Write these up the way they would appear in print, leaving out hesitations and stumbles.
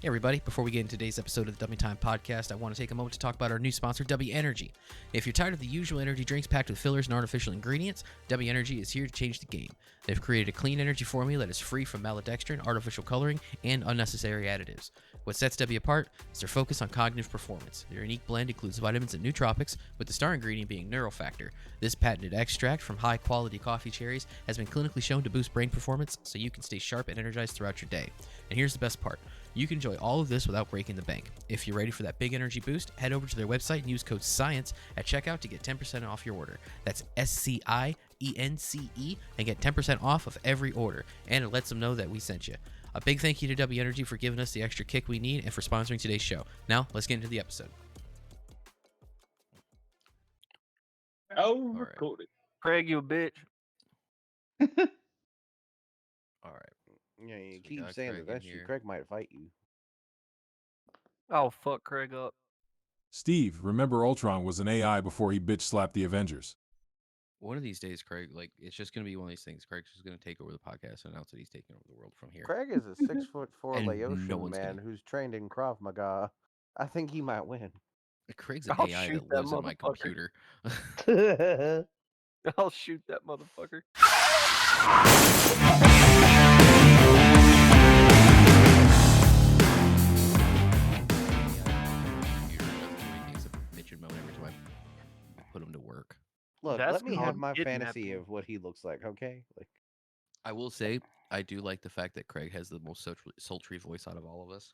Hey everybody, before we get into today's episode of the Dummy Time Podcast, I want to take a moment to talk about our new sponsor, W Energy. If you're tired of the usual energy drinks packed with fillers and artificial ingredients, W Energy is here to change the game. They've created a clean energy formula that is free from maltodextrin, artificial coloring, and unnecessary additives. What sets W apart is their focus on cognitive performance. Their unique blend includes vitamins and nootropics, with the star ingredient being neurofactor. This patented extract from high-quality coffee cherries has been clinically shown to boost brain performance so you can stay sharp and energized throughout your day. And here's the best part. You can enjoy all of this without breaking the bank. If you're ready for that big energy boost, head over to their website and use code SCIENCE at checkout to get 10% off your order. That's SCIENCE and get 10% off of every order. And it lets them know that we sent you. A big thank you to W Energy for giving us the extra kick we need and for sponsoring today's show. Now, let's get into the episode. Oh, recorded. Craig, you a bitch. All right. Yeah, you So we keep got saying Craig that in that's you. here. Craig might fight you. Oh, fuck Craig up. Steve, remember Ultron was an AI before he bitch slapped the Avengers. One of these days, Craig, it's just going to be one of these things. Craig's just going to take over the podcast and announce that he's taking over the world from here. Craig is a 6'4" And Laotian no one's man gonna- who's trained in Krav Maga. I think he might win. Craig's an I'll AI shoot that that lives in my motherfucker. computer. I'll shoot that motherfucker. Put him to work. Look, That's let me have called my fantasy kidnapping. of what he looks like, okay? Like, I will say, I do like the fact that Craig has the most sultry voice out of all of us.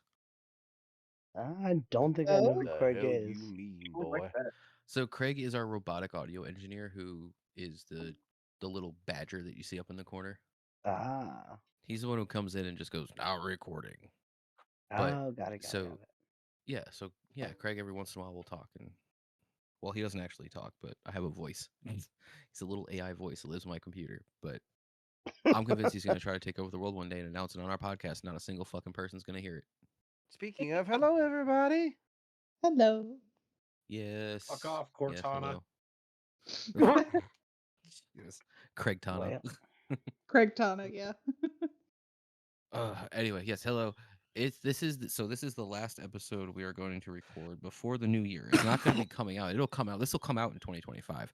I don't think I know what who the Craig hell is. you mean, Oh, boy? like that. So Craig is our robotic audio engineer, who is the little badger that you see up in the corner. Ah. He's the one who comes in and just goes, "Now recording." But, Oh, got it. Yeah, Craig every once in a while will talk, and well, he doesn't actually talk, but I have a voice. He's a little AI voice that lives on my computer, but I'm convinced he's going to try to take over the world one day and announce it on our podcast. Not a single fucking person's going to hear it. Speaking of, hello, everybody. Hello. Yes. Fuck off, Yes, Cortana. hello. Yes. Craig Tana. Well. Craig Tana, yeah. Anyway, yes, hello. This is the last episode we are going to record before the new year. It's not going to be coming out. It'll come out. This will come out in 2025.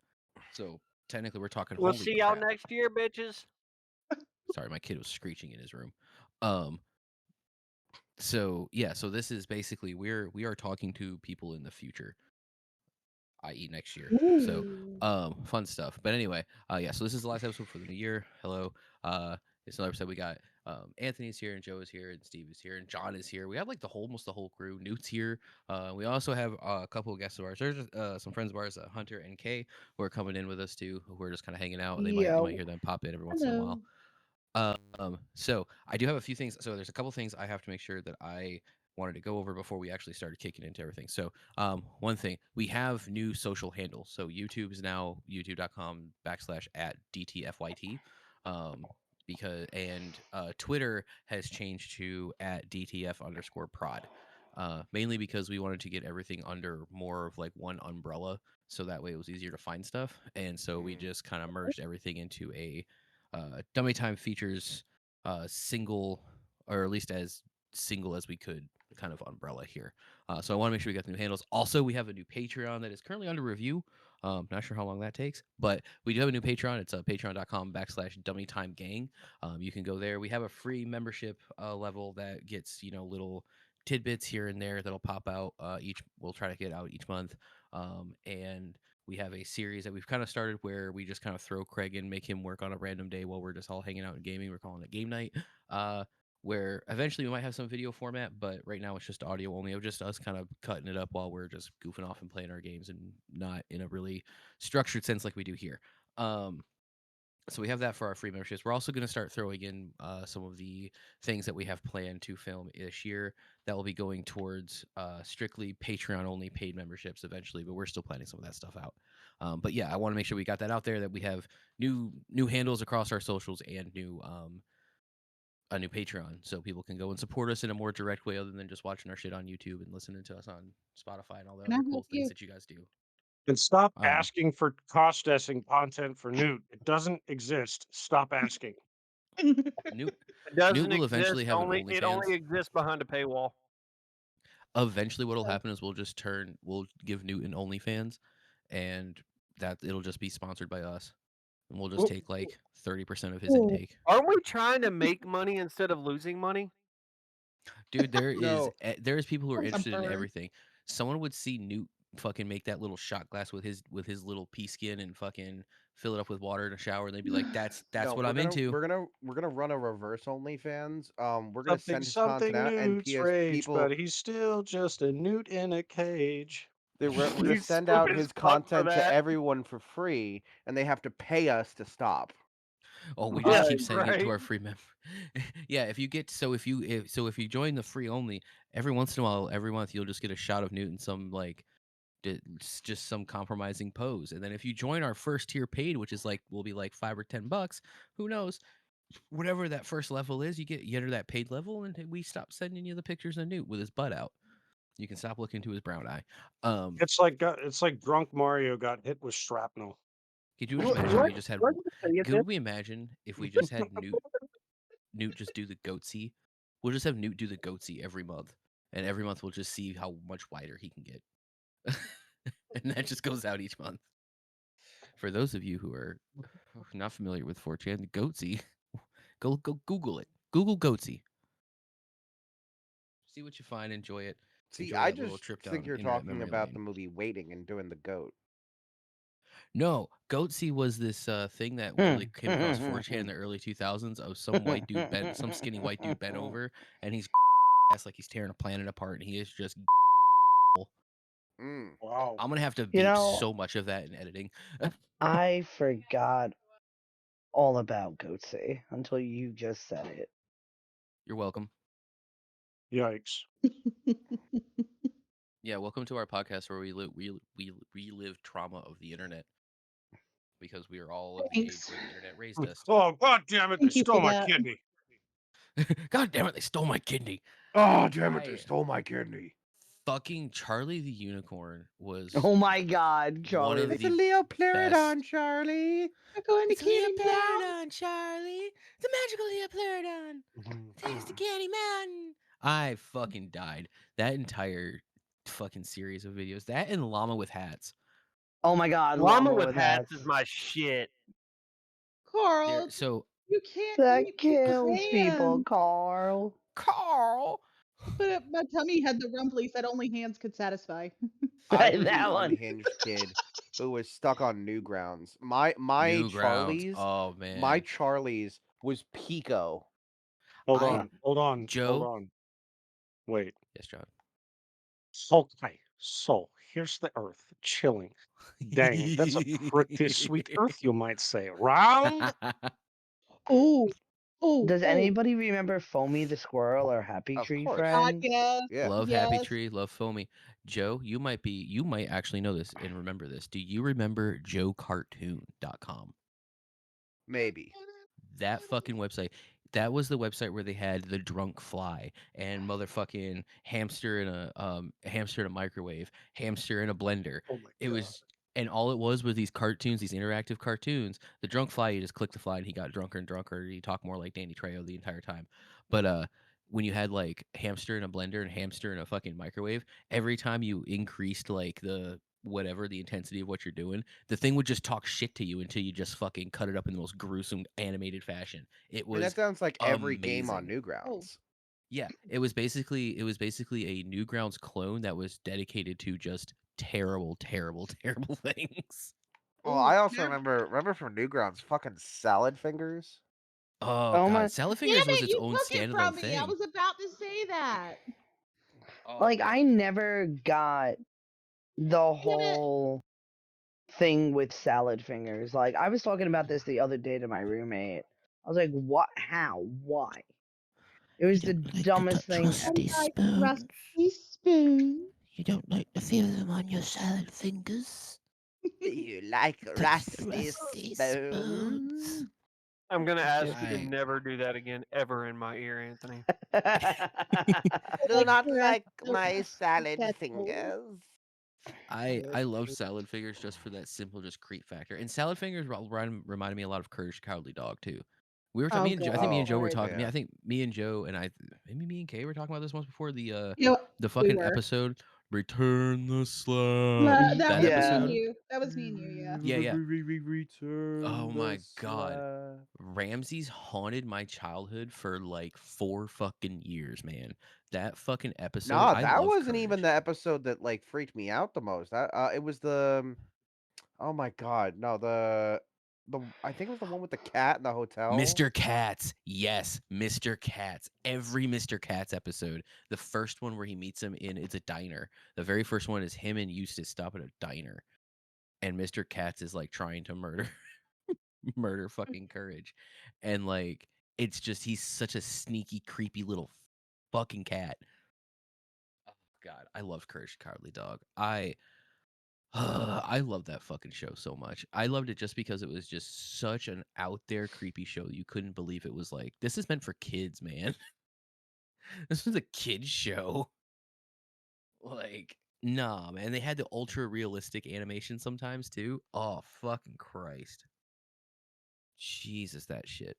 So technically, we're talking. We'll holy see y'all crap. next year, bitches. Sorry, my kid was screeching in his room. So this is basically we are talking to people in the future, i.e. next year. So fun stuff. But anyway, so this is the last episode for the new year. Hello. It's another episode. We got Anthony's here, and Joe is here, and Steve is here, and John is here. We have almost the whole crew. Newt's here. We also have a couple of guests of ours. There's some friends of ours, Hunter and Kay, who are coming in with us too, who are just kind of hanging out. You might hear them pop in every once in a while. So I do have a few things. So there's a couple things I have to make sure that I wanted to go over before we actually started kicking into everything. So one thing, we have new social handles. So YouTube is now youtube.com/@DTFYT. Twitter has changed to @DTF_prod. Mainly because we wanted to get everything under more of one umbrella, so that way it was easier to find stuff. And so we just kind of merged everything into a Dummy Time features single, or at least as single as we could, kind of umbrella here. So I want to make sure we got the new handles. Also, we have a new Patreon that is currently under review. Not sure how long that takes, but we do have a new Patreon. It's patreon.com/DummyTimeGang. You can go there. We have a free membership level that gets little tidbits here and there that'll pop out. We'll try to get out each month. And we have a series that we've kind of started where we just kind of throw Craig in, make him work on a random day while we're just all hanging out and gaming. We're calling it game night. Where eventually we might have some video format, but right now it's just audio only of just us kind of cutting it up while we're just goofing off and playing our games, and not in a really structured sense like we do here. So we have that for our free memberships. We're also going to start throwing in some of the things that we have planned to film this year that will be going towards strictly Patreon-only paid memberships eventually, but we're still planning some of that stuff out. But yeah, I want to make sure we got that out there, that we have new handles across our socials and a new Patreon, so people can go and support us in a more direct way other than just watching our shit on YouTube and listening to us on Spotify and all the Can I other cool help things you? that you guys do. And stop Um, asking for cost-essing content for Newt. It doesn't exist. Stop asking. Newt It doesn't will exist. eventually have an It OnlyFans. only exists behind a paywall. Eventually, what'll happen is we'll give Newt an OnlyFans, and that it'll just be sponsored by us, and we'll just take like 30% of his Ooh. intake. Aren't we trying to make money instead of losing money? Dude, No. there's people who are Some interested in bird. everything. Someone would see Newt fucking make that little shot glass with his little pea skin and fucking fill it up with water in a shower, and they'd be like, "That's No, what I'm into." we're gonna run a reverse OnlyFans. We're gonna Something, send his content something out, and Newt's PS rage, people. but he's still just a newt in a cage. We're gonna You send stupid out as his fuck for content to that. everyone for free, and they have to pay us to stop. Oh, we just Yeah, keep sending it to right. our free member. Yeah, if you join the free only, every once in a while, every month you'll just get a shot of Newt in some like just some compromising pose. And then if you join our first tier paid, which is like will be like $5 or $10, who knows? Whatever that first level is, you enter that paid level, and we stop sending you the pictures of Newt with his butt out. You can stop looking to his brown eye. It's like drunk Mario got hit with shrapnel. Could you What? imagine What? we just had? What did you say? Could we imagine if we just had Newt just do the goatsy? We'll just have Newt do the goatsy every month, and every month we'll just see how much wider he can get, and that just goes out each month. For those of you who are not familiar with 4chan, the goatsy, go Google it. Google goatsy. See what you find. Enjoy it. See, Enjoy I that little just trip think down you're internet talking memory about lane. the movie Waiting and doing the goat. No, goatsy was this thing that really came across 4chan in the early 2000s of some white dude bent, some skinny white dude bent over, and he's ass like he's tearing a planet apart, and he is just. Mm. Wow. I'm gonna have to You beep know, so much of that in editing. I forgot all about Goatsy until you just said it. You're welcome. Yikes. Yeah, welcome to our podcast where we relive trauma of the internet because we are all of the age Thanks. where the internet raised us. Oh, god damn it! They Thank you stole for my that. kidney. God damn it, they stole my kidney. Oh, damn it! They I- stole my kidney. Fucking Charlie the Unicorn was Oh my god, one Charlie. of It's a the Leopleurodon, best. Charlie. I'm going to It's a Candy Mountain. Leopleurodon, Charlie. The magical Leopleurodon. Thanks to Candy Mountain. I fucking died. That entire fucking series of videos. That and Llama with Hats. Oh my god, Llama with hats hats. is my shit. Carl, So you can't That eat kills people, hands. Carl. Carl. But my tummy had the rumblies that only hands could satisfy. I was That the one. unhinged kid who was stuck on Newgrounds. My Newgrounds. Charlie's, Oh man. my Charlie's was Pico. Hold I- on, hold on, Joe? hold on. Wait. Yes, John. Okay, so here's the Earth chilling. Dang, that's a pretty sweet Earth, you might say. Round. Oh, oh. Does anybody remember Foamy the Squirrel or Happy Of Tree course. Friend? Yes. Yeah. Love Happy Yes. Tree, love Foamy. Joe, you might actually know this and remember this. Do you remember joecartoon.com? Maybe. That fucking website. That was the website where they had the drunk fly and motherfucking hamster in a microwave, hamster in a blender. Oh my It god. was and all it was these cartoons, these interactive cartoons. The drunk fly, you just click the fly and he got drunker and drunker. He talked more like Danny Trejo the entire time. But when you had like hamster in a blender and hamster in a fucking microwave, every time you increased like the whatever the intensity of what you're doing, the thing would just talk shit to you until you just fucking cut it up in the most gruesome animated fashion. It And that was sounds like every game on amazing. Newgrounds. Yeah, it was basically a Newgrounds clone that was dedicated to just terrible, terrible, terrible things. Well, Ooh, I also never- remember from Newgrounds fucking salad fingers. Oh, Oh god, my- Salad Damn Fingers was it, its you own took it standalone from me. thing. I was about to say that. Oh, Like, yeah. I never got the whole thing with salad fingers. Like, I was talking about this the other day to my roommate. I was like, what? How? Why? It was the dumbest thing ever. Like rusty spoon. You don't like the feel of them on your salad fingers. Do you like rusty spoons? I'm gonna ask you to I- never do that again ever in my ear, Anthony. Do Like not the like rest of my the salad kettle. fingers. I love salad fingers just for that simple just creep factor. And salad fingers reminded me a lot of Courage the Cowardly Dog too. We were Oh, me and Joe, I think me and God. Joe were God. talking. Yeah. I think me and Joe and maybe me and Kay were talking about this once before. The You know, we fucking were. episode "Return the Slab." That That was me Yeah. and episode. you. That was me and you. Yeah. Yeah, yeah. Return Oh the my god. slab. Ramses haunted my childhood for like 4 fucking years, man. That fucking episode. Nah, I that love wasn't even Courage. the episode that like freaked me out the most. That it was the oh my god, no, the I think it was the one with the cat in the hotel. Mr. Katz. Yes, Mr. Katz. Every Mr. Katz episode. The first one where he meets him in it's a diner. The very first one is him and Eustace stop at a diner. And Mr. Katz is like trying to murder fucking Courage. And like it's just he's such a sneaky, creepy little fucking cat. Oh god, I loved Courage the Cowardly Dog. I love that fucking show so much. I loved it just because it was just such an out there creepy show. You couldn't believe it was like this is meant for kids, man. This was a kids show. Like, nah, man. They had the ultra realistic animation sometimes too. Oh fucking Christ. Jesus, that shit.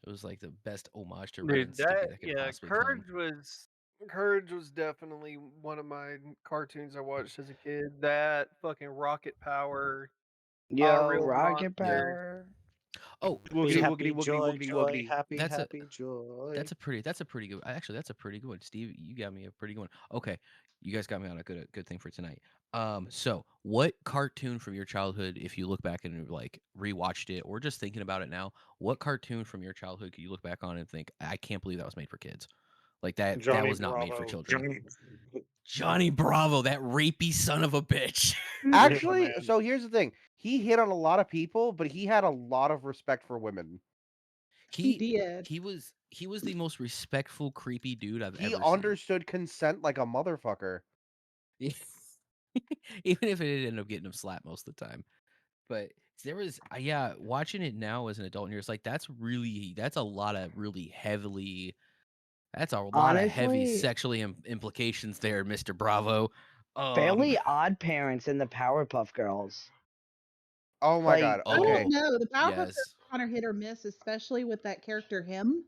It was like the best homage to Ren Dude, and Stimpy that could yeah, possibly come. Courage was definitely one of my cartoons I watched as a kid. That fucking Rocket Power, Yo, Real rocket Yeah. Monsters. power. Oh, Be Woogity so happy, woogity woogity joy, woogity joy, woogity. happy, that's a happy, joy. that's a pretty good. Actually, that's a pretty good one, Steve. You got me a pretty good one. Okay, you guys got me on a good thing for tonight. So what cartoon from your childhood, if you look back and like rewatched it or just thinking about it now, what cartoon from your childhood could you look back on and think, I can't believe that was made for kids? Like that Johnny was not made for Bravo. children. Johnny Bravo, that rapey son of a bitch. Yeah, Actually, man. so here's the thing. He hit on a lot of people, but he had a lot of respect for women. He He did. he was the most respectful, creepy dude I've He ever seen. understood consent like a motherfucker. Even if it did end up getting him slapped most of the time. But there was, yeah, watching it now as an adult, and you're just like, that's a lot of really heavily, that's a lot of heavy Honestly, sexually implications there, Mr. Bravo. Fairly Odd Parents and the Powerpuff Girls. Oh my Like, god. I Okay. don't know. The Powerpuff Girls yes. are kind of hit or miss, especially with that character him.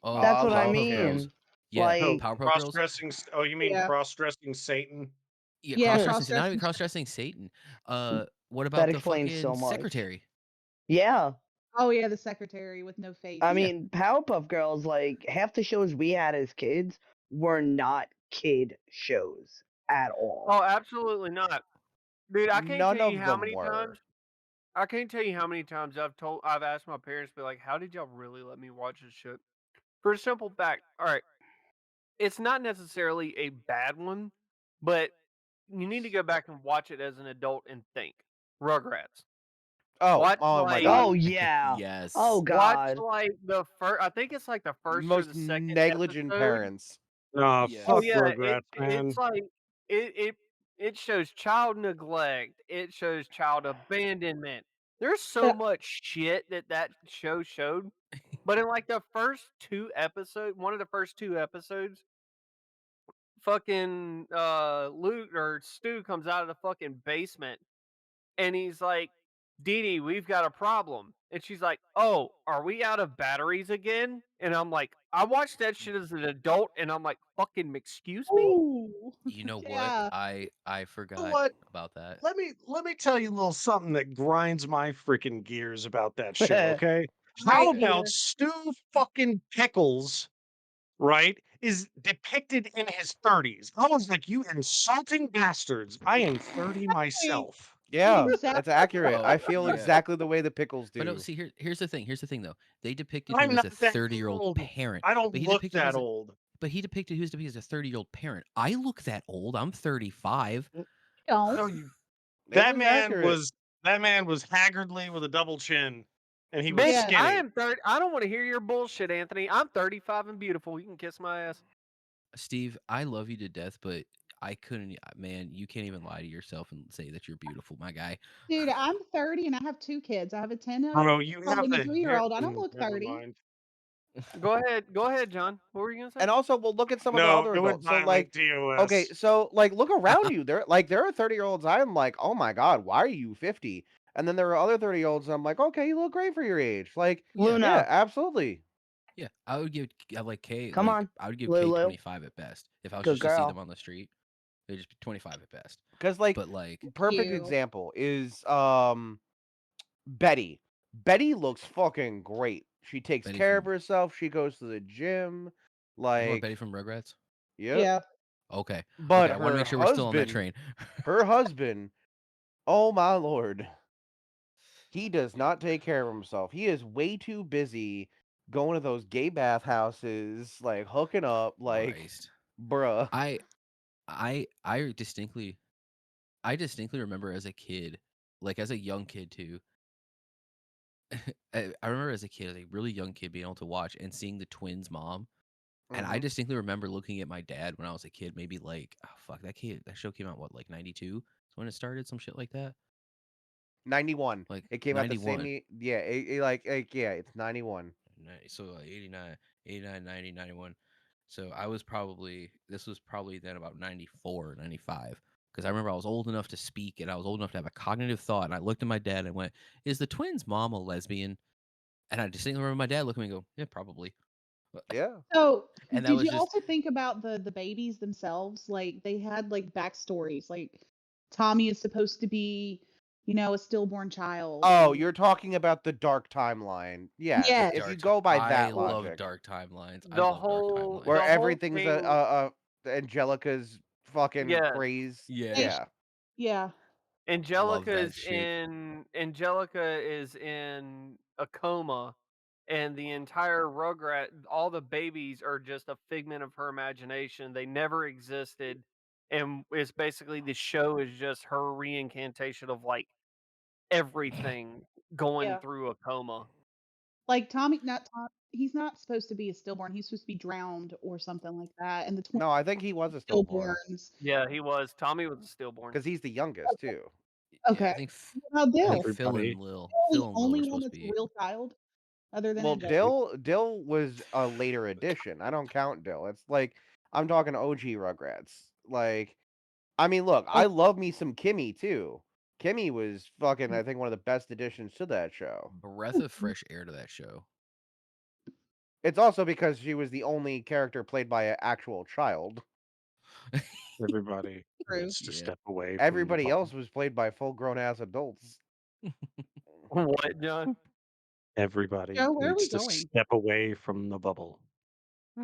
Oh, that's what I love Powerpuff him. Girls. mean. Yeah, Like, Powerpuff Girls. Cross-dressing. Oh, you mean Yeah. cross-dressing Satan? Yeah, Yeah, not even cross-dressing. cross-dressing Satan. What about that the explains fucking so much. secretary? Yeah. Oh yeah, the secretary with no face. I Yeah. mean, Powerpuff Girls, like, half the shows we had as kids were not kid shows at all. Oh, absolutely not, dude. I can't None tell you of how them many were. times. I can't tell you how many times I've asked my parents, be like, "How did y'all really let me watch this shit?" For a simple fact. All right, it's not necessarily a bad one, but you need to go back and watch it as an adult and think. Rugrats. Oh, Watch oh my like god. Oh, yeah. Yes. Oh, watch God. like the first. I think it's like the first or Most the second negligent episode. parents. Nah, Yes. Oh fuck yeah, Rugrats, man. it's like it shows child neglect. It shows child abandonment. There's so But much shit that show showed. But in like the first two episodes, one of the first two episodes, fucking Luke or Stu comes out of the fucking basement and he's like, Dee Dee, we've got a problem. And she's like, oh, are we out of batteries again? And I'm like, I watched that shit as an adult and I'm like, fucking excuse me? ooh, You know what? yeah. I You know forgot what? about that. Let me tell you a little something that grinds my freaking gears about that show. Okay, how Right about here. Stu fucking Pickles? Right, is depicted in his 30s. I was like, you insulting bastards. I am 30 myself. Yeah, Exactly. that's accurate. I Oh, feel yeah. exactly the way the pickles But no, do. see here's the thing. Here's the thing though. They depicted I'm him as not a that 30-year-old old. parent. I don't But he look depicted him that as a, old. but he depicted he was depicted as a 30-year-old parent. I look that old. I'm 35. Don't. No, It that was man accurate. was that man was haggardly with a double chin, and he was Bitch, Yeah. skinny. I am 30. I don't want to hear your bullshit, Anthony. I'm 35 and beautiful. You can kiss my ass. Steve, I love you to death, but I couldn't man, you can't even lie to yourself and say that you're beautiful, my guy. Dude, I'm 30 and I have 2 kids. I have a 10 Oh, you old have and a the 3-year-old. I don't look Never 30. mind. Go ahead, John. What were you gonna say? And also, we'll look at some of the No, other it went adults. So, violent like, DOS. okay, so like, look around you. There are 30-year-olds. I'm like, oh my god, why are you 50? And then there are other 30-year-olds. I'm like, okay, you look great for your age. Like, Yeah. Luna. yeah, absolutely. Yeah, I would give like K Come on, I would give K Lulu. 25 at best if I was Good just to see them girl. on the street. It'd just be 25 at best. Because like But like perfect You. example is Betty. Betty looks fucking great. She takes Betty care of from herself. She goes to the gym. talking about Betty Like, from Rugrats. yep. Yeah. Okay, okay, But I want to her make sure we're still on that husband, train. oh my lord, he does not take care of himself. He is way too busy going to those gay bathhouses, like hooking up, like, Christ, bruh. I distinctly remember as a kid, like as a young kid too. I remember as a kid, as a really young kid, being able to watch and seeing the twins' mom. And I Hmm. distinctly remember looking at my dad when I was a kid, maybe like, oh, fuck, that show came out, what, like 92? That's when it started, some shit like that? 91. Like It came out the same 91. yeah, yeah, it's 91. So 89, 89, 90, 91. So I was probably, this was probably then about 94, 95. Because I remember I was old enough to speak and I was old enough to have a cognitive thought. And I looked at my dad and went, is the twins' mom a lesbian? And I distinctly remember my dad looking at me and go, yeah, probably. Yeah. So, And that did was you just also think about the babies themselves? Like they had like backstories. Like Tommy is supposed to be, a stillborn child, Oh, and you're talking about the dark timeline. Yes, the yes, if you dark. go by I that love logic, dark timelines. I The love dark whole timelines. where the whole everything's thing, Angelica's fucking yeah. craze. they, Yeah, Yeah. yeah, love that shit. Angelica is in a coma, and the entire Rugrat, all the babies are just a figment of her imagination. They never existed, and it's basically the show is just her reincantation of like everything going yeah. through a coma. Like Tommy, not Tom. He's not supposed to be a stillborn. He's supposed to be drowned or something like that. And the twins No, I think he was a are stillborn stillborns. Yeah, he was. Tommy was a stillborn. because he's the youngest too. Okay. Yeah, What about I Dill? think Everybody. Phil and Lil Only were one supposed to that's a be. real child, other than Well, Angelica. Dill was a later addition. I don't count Dill. It's like I'm talking OG Rugrats. Like, I mean, look, I Okay. love me some Kimmy too. Kimmy was fucking, I think, one of the best additions to that show. Breath of fresh air to that show. It's also because she was the only character played by an actual child. Everybody True. needs to Yeah. step away from the Everybody else bubble. was played by full grown ass adults. What, John? Everybody Joe, where are we needs to going? step away from the bubble.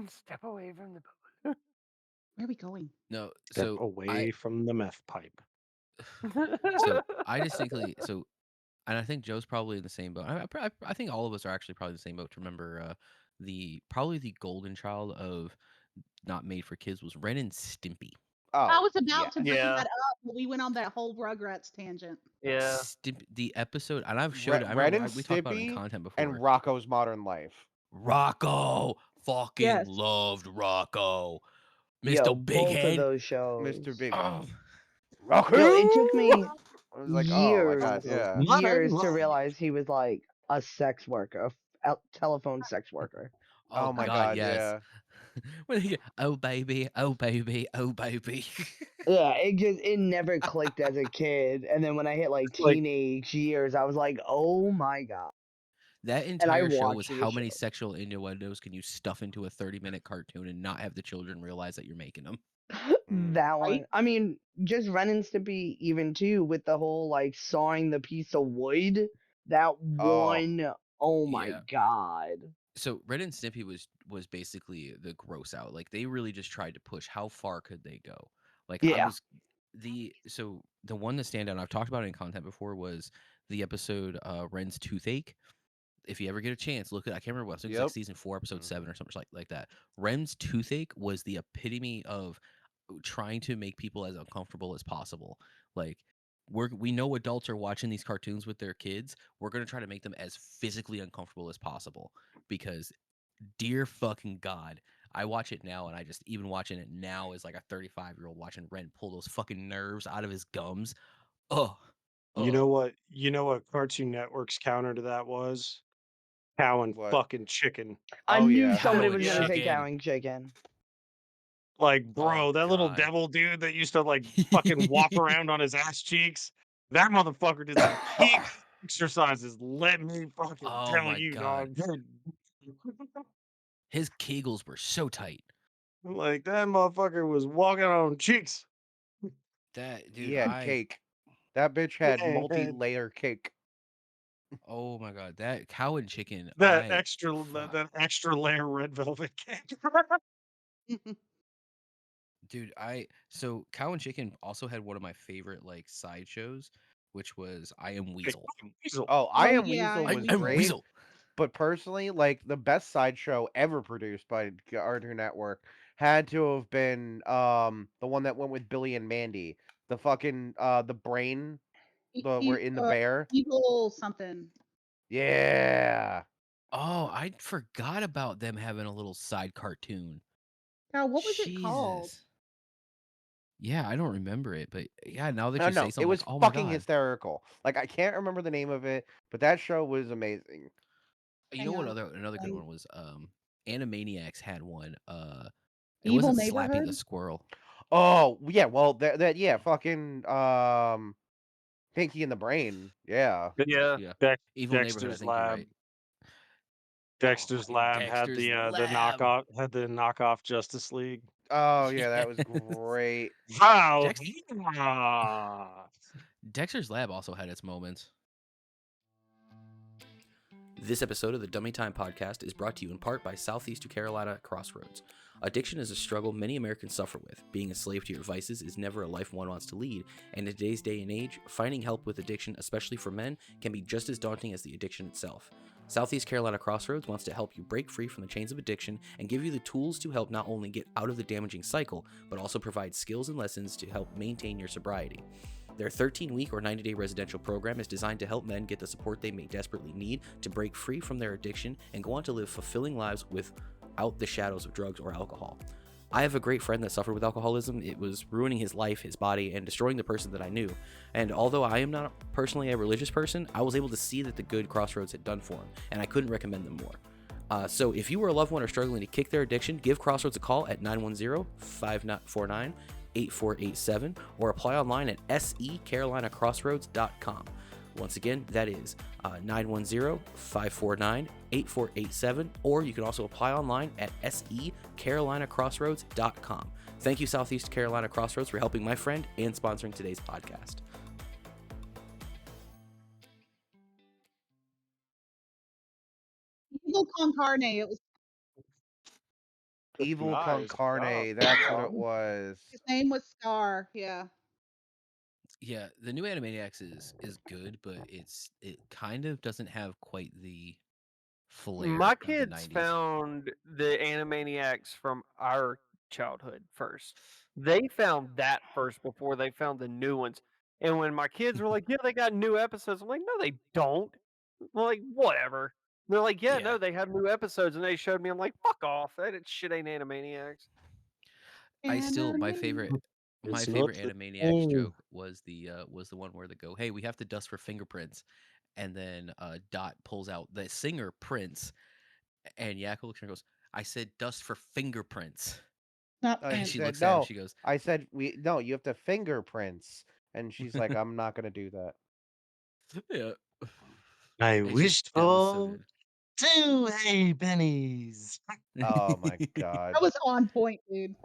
Step away from the Where are we going? No, Step so away from the meth pipe. I distinctly and I think Joe's probably in the same boat. I think all of us are actually probably in the same boat to remember probably the golden child of not made for kids was Ren and Stimpy. I Oh, was about yeah. to bring Yeah. that up, but we went on that whole Rugrats tangent. Yeah. The episode, and I've showed it. I Ren remember and we talked about it in Stimpy content before. and Rocco's Modern Life. Rocco, fucking Yes. loved Rocco, Mr. Yo, Big both of Head. those shows. Mr. Big. Oh, Rocco! Yo, it took me I was like, oh my god, years, yeah. years to realize he was like a sex worker, a telephone sex worker. oh Oh my God, god, yes. yeah. When he go, oh baby, oh baby, oh baby. Yeah, it never clicked as a kid, and then when I hit like Like- teenage years, I was like, oh my god. That And I entire show was watched the how many show. sexual innuendos can you stuff into a 30-minute cartoon and not have the children realize that you're making them? That one. Right? I mean, just Ren and Stimpy even too with the whole like sawing the piece of wood. That one, oh my Yeah. god. So Ren and Stimpy was basically the gross out. Like they really just tried to push how far could they go. Like I Yeah. was the one that stand out, and I've talked about it in content before, was the episode Ren's Toothache. If you ever get a chance, look at I can't remember what, I think it's like Yep. season 4, episode Mhm. 7 or something like that. Ren's Toothache was the epitome of trying to make people as uncomfortable as possible. Like we know adults are watching these cartoons with their kids. We're going to try to make them as physically uncomfortable as possible because dear fucking God, I watch it now and I just even watching it now as like a 35-year-old watching Ren pull those fucking nerves out of his gums. Oh. You know what? You know what Cartoon Network's counter to that was? Cow and What? fucking chicken. I Oh, knew yeah. somebody Cow was and gonna say chicken. cow and chicken. Like, bro, Oh, that little God. devil dude that used to like fucking walk around on his ass cheeks. That motherfucker did some peak exercises. Let me fucking Oh tell my you, God. dog. His kegels were so tight. Like that motherfucker was walking on cheeks. That He dude, had cake. That bitch had Man, multi-layer cake. oh my god, that cow and chicken, that I extra fuck. that extra layer red velvet cake. Dude, so Cow and Chicken also had one of my favorite like sideshows, which was I Am Like Weasel. fucking weasel. Oh, I Oh Am yeah, Weasel I was am I'm Weasel. great, Weasel. but personally, like the best sideshow ever produced by Cartoon Network had to have been the one that went with Billy and Mandy. The fucking the brain, the we're in the bear. Evil something. Yeah. Oh, I forgot about them having a little side cartoon. God, what was it called? Jesus. Yeah, I don't remember it, but yeah, now that No, you say no, something, it I'm like, was oh my fucking god. hysterical. Like I can't remember the name of it, but that show was amazing. You know Hang what on. another good one was? Animaniacs had one. It Evil wasn't Slappy the Neighborhood? Squirrel. Oh, yeah, well that yeah, fucking Pinky in the Brain. Yeah. Yeah. Yeah. Dex- Evil Neighborhood, I Dexter's think you're Lab. right. Oh, Dexter's fucking Lab had Dexter's the Lab. knockoff Justice League. Oh, yeah, that was Yes. great. Wow. Dex- Dexter's Lab also had its moments. This episode of the Dummy Time Podcast is brought to you in part by Southeast Carolina Crossroads. Addiction is a struggle many Americans suffer with. Being a slave to your vices is never a life one wants to lead, and in today's day and age, finding help with addiction, especially for men, can be just as daunting as the addiction itself. Southeast Carolina Crossroads wants to help you break free from the chains of addiction and give you the tools to help not only get out of the damaging cycle, but also provide skills and lessons to help maintain your sobriety. Their 13-week or 90-day residential program is designed to help men get the support they may desperately need to break free from their addiction and go on to live fulfilling lives without the shadows of drugs or alcohol. I have a great friend that suffered with alcoholism. It was ruining his life, his body, and destroying the person that I knew. And although I am not personally a religious person, I was able to see that the good Crossroads had done for him, and I couldn't recommend them more. So if you or a loved one are struggling to kick their addiction, give Crossroads a call at 910-549 8487 or apply online at secarolinacrossroads.com. Once again, that is 910-549-8487, or you can also apply online at secarolinacrossroads.com. Thank you, Southeast Carolina Crossroads, for helping my friend and sponsoring today's podcast. Evil Con Carne. It was Evil Con Nice job. Carne, that's what it was. his name was Scar. Yeah. Yeah, the new Animaniacs is good, but it kind of doesn't have quite the flair My of the kids 90s. found the Animaniacs from our childhood first. They found that first before they found the new ones. And when my kids were like, "Yeah, they got new episodes," I'm like, "No, they don't." I'm like, "Whatever." They're like, "Yeah, Yeah. no, they have new episodes," and they showed me. I'm like, "Fuck off! Shit ain't Animaniacs." I still my Animaniacs. It's not favorite the Animaniacs same. joke was the one where they go, "Hey, we have to dust for fingerprints," and then Dot pulls out the singer Prince, and Yakko looks at her and goes, "I said dust for fingerprints," Not I and Prince. she said looks at him. no. She goes, I said no. You have to fingerprints, and she's like, "I'm not gonna do that." "Yeah." I It's just wished that was so for 2 hay pennies. good. Oh my god. That was on point, dude.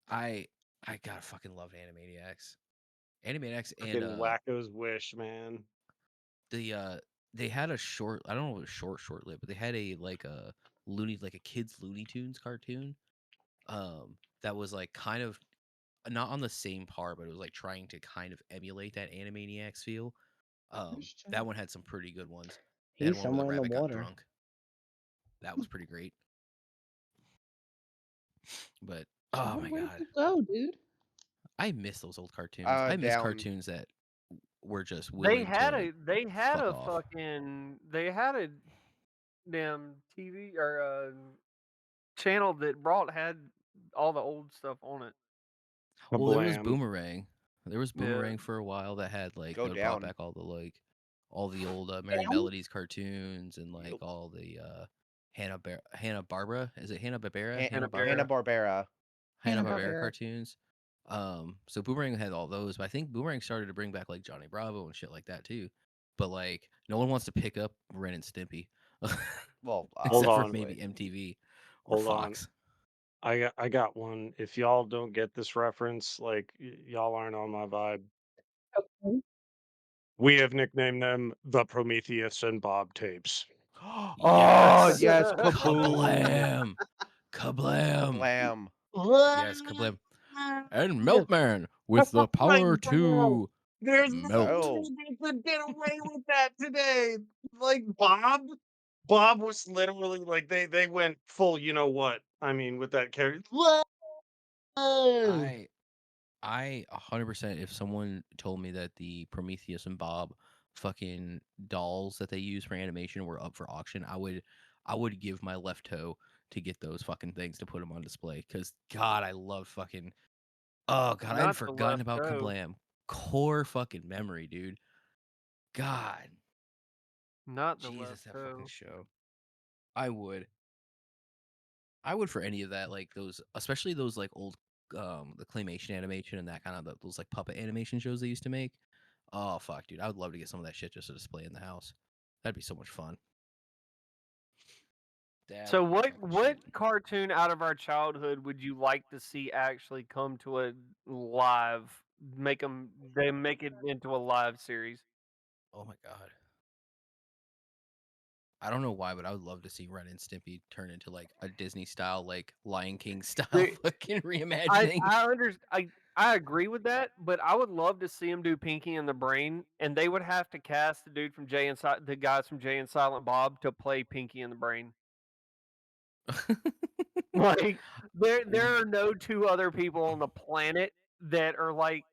I I gotta fucking love Animaniacs. Animaniacs and Fucking Wacko's Wish, man. the they had a short, I don't know if it was short lived, but they had a like a kids Looney Tunes cartoon that was like kind of not on the same par, but it was like trying to kind of emulate that Animaniacs feel. That one had some pretty good ones. They had He's one where the somewhere in the rabbit got water. drunk. That was pretty great. But oh Chad, my where'd god, you go, dude? I miss those old cartoons. I miss Down. cartoons that were just They willing had to fuck off. they had a damn TV or channel that had all the old stuff on it. Well, there was Kablam. Boomerang. There was Yeah. Boomerang for a while that had like Go that brought down. back all the old Merry Down? Melodies cartoons and like Yep. all the Hanna Barbera. Is it Hanna Barbera? Hanna-Barbera. Hanna-Barbera. Hanna Barbera Hanna-Barbera. cartoons. So Boomerang had all those, but I think Boomerang started to bring back like Johnny Bravo and shit like that too. But like no one wants to pick up Ren and Stimpy, Well, Hold except for on. maybe obviously. MTV. or Hold on. Fox. I got one. If y'all don't get this reference, like y'all aren't on my vibe. Okay. We have nicknamed them the Prometheus and Bob tapes. Oh Yes. yes, kaboom, Kablam. Kablam. kablam. Yes, kablam. And Yeah. Meltman with the power Like, bro, to there's no melt. Oh, way they could get away with that today. Like Bob was literally like they went full. You know what? I mean, with that character. I 100%, if someone told me that the Prometheus and Bob fucking dolls that they use for animation were up for auction, I would give my left toe to get those fucking things to put them on display. Cause God, I love fucking. Oh God, I had Not the forgotten left about toe. Kablam. Core fucking memory, dude. God, Not the Jesus, left that fucking toe. show. I would. I would for any of that, like those, especially those like old, the claymation animation and that kind of those like puppet animation shows they used to make. Oh fuck, dude, I would love to get some of that shit just to display in the house. That'd be so much fun. That So would be what fucking what sweet. cartoon out of our childhood would you like to see actually come to a live they make it into a live series? Oh my god, I don't know why, but I would love to see Ren and Stimpy turn into like a Disney style, like Lion King style Dude, fucking I reimagining. I under I agree with that, but I would love to see him do Pinky and the Brain, and they would have to cast the dude from the guys from Jay and Silent Bob to play Pinky and the Brain. Like there are no two other people on the planet that are like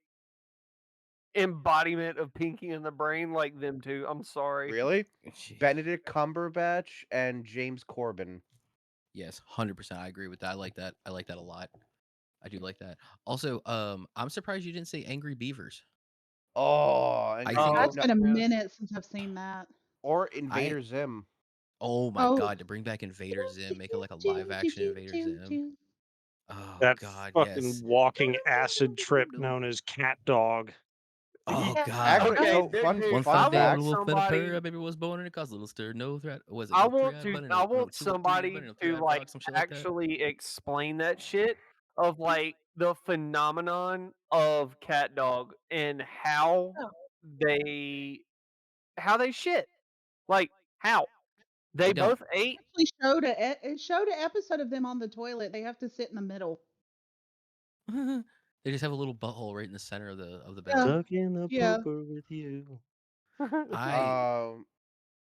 embodiment of Pinky and the Brain like them two. I'm sorry. really? Jeez. Benedict Cumberbatch and James Corbin. Yes, 100%. I agree with that. I like that. I like that a lot. I do like that. Also, I'm surprised you didn't say Angry Beavers. Oh, I Angry think Beaver. Oh That's No, been a yeah. minute since I've seen that. or I Invader Zim. oh my Oh. god, to bring back Invader Zim, make it like a live action Invader Zim. Oh That god, fucking yes. walking acid trip known as Cat Dog. Oh Yeah. god. Actually, Okay, so fun dude, One fun I fine day, a want fact. little fed up her, somebody a baby was born and it caused a little stir. No threat. Was it I no want three-eyed to bunny? I No, no, want two-eyed somebody bunny, no to three-eyed like frog, some shit like that. actually explain that shit of like the phenomenon of cat dog and they how they shit. Like how They they don't. both ate. Actually showed it showed an episode of them on the toilet. They have to sit in the middle. They just have a little butthole right in the center of the Yeah. belly. Stuck in the Yeah. pooper with you. I Um,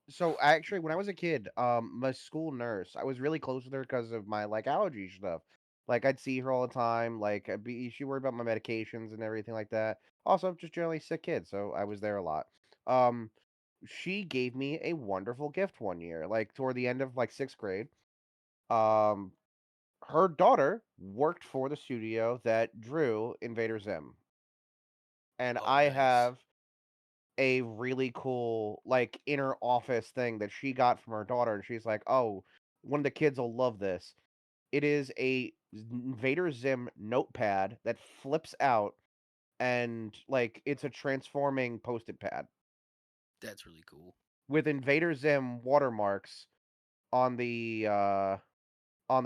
so actually, when I was a kid, my school nurse, I was really close with her because of my like allergy stuff. Like I'd see her all the time. Like she worried about my medications and everything like that. Also, just generally sick kid, so I was there a lot. Um, she gave me a wonderful gift one year, like toward the end of like sixth grade. Um, her daughter worked for the studio that drew Invader Zim, and oh I nice. have a really cool like inner office thing that she got from her daughter, and she's like, "Oh, one of the kids will love this." It is a Invader Zim notepad that flips out, and like it's a transforming post-it pad That's really cool. with Invader Zim watermarks on the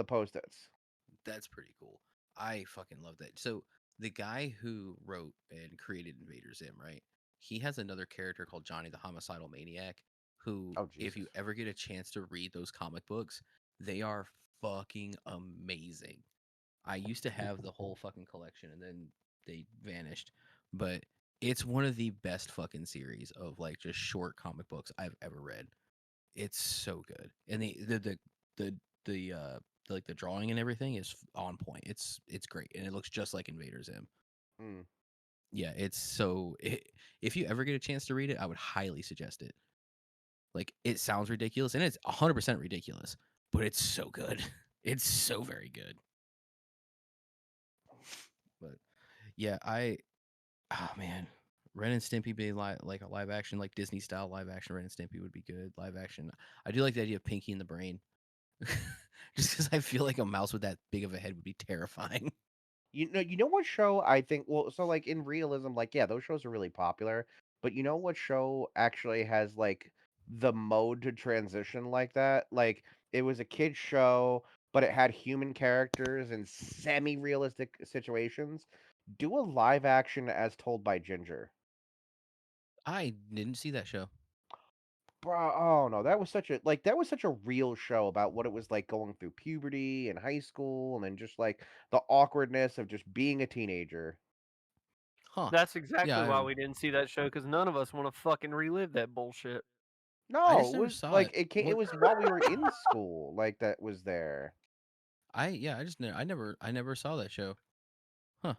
post-its. That's pretty cool. I fucking love that. So the guy who wrote and created Invader Zim, right? He has another character called Johnny the Homicidal Maniac, who, Oh if you Jesus. ever get a chance to read those comic books, they are fucking amazing. I used to have the whole fucking collection and then they vanished. But it's one of the best fucking series of like just short comic books I've ever read. It's so good. And the the like the drawing and everything is on point. It's great and it looks just like Invader Zim. Mm. Yeah, it's so if you ever get a chance to read it, I would highly suggest it. Like it sounds ridiculous and it's 100% ridiculous, but it's so good. It's so very good. But yeah, oh man, Ren and Stimpy being like a live action, like Disney style live action Ren and Stimpy would be good. Live action. I do like the idea of Pinky in the Brain. Just because I feel like a mouse with that big of a head would be terrifying. You know what show I think, well, so like in realism, like yeah, those shows are really popular, but you know what show actually has like the mode to transition like that? Like it was a kids show, but it had human characters and semi-realistic situations. Do a live action as told by Ginger. I didn't see that show. Bro, oh no, that was such a real show about what it was like going through puberty and high school, and then just like the awkwardness of just being a teenager. Huh. That's exactly Yeah, why we didn't see that show, because none of us want to fucking relive that bullshit. I No, just it never was saw like it. it What? was while we were in school, like that was there. I never saw that show. Huh.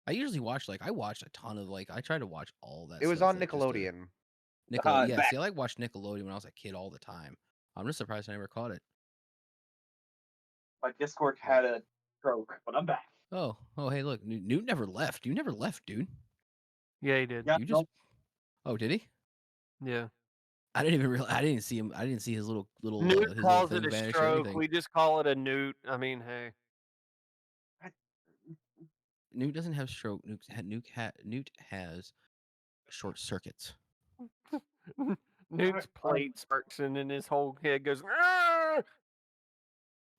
I usually watch I watched a ton of I try to watch all that It was stuff on just to Nickelodeon. Nickelodeon. Yeah, Back. see, I watched Nickelodeon when I was a kid all the time. I'm just surprised I never caught it. My Discord But had a stroke, but I'm back. oh, hey, look, Newt never left. You never left, dude. Yeah, he did. Yeah, You just no, oh, did he? Yeah. I didn't even realize. I didn't see him. I didn't see his Newt his little calls it thing a vanish or stroke. anything. We just call it a newt. I mean, hey. Newt doesn't have stroke. Newt has short circuits. Newt's plate sparks and then his whole head goes. "Arr!"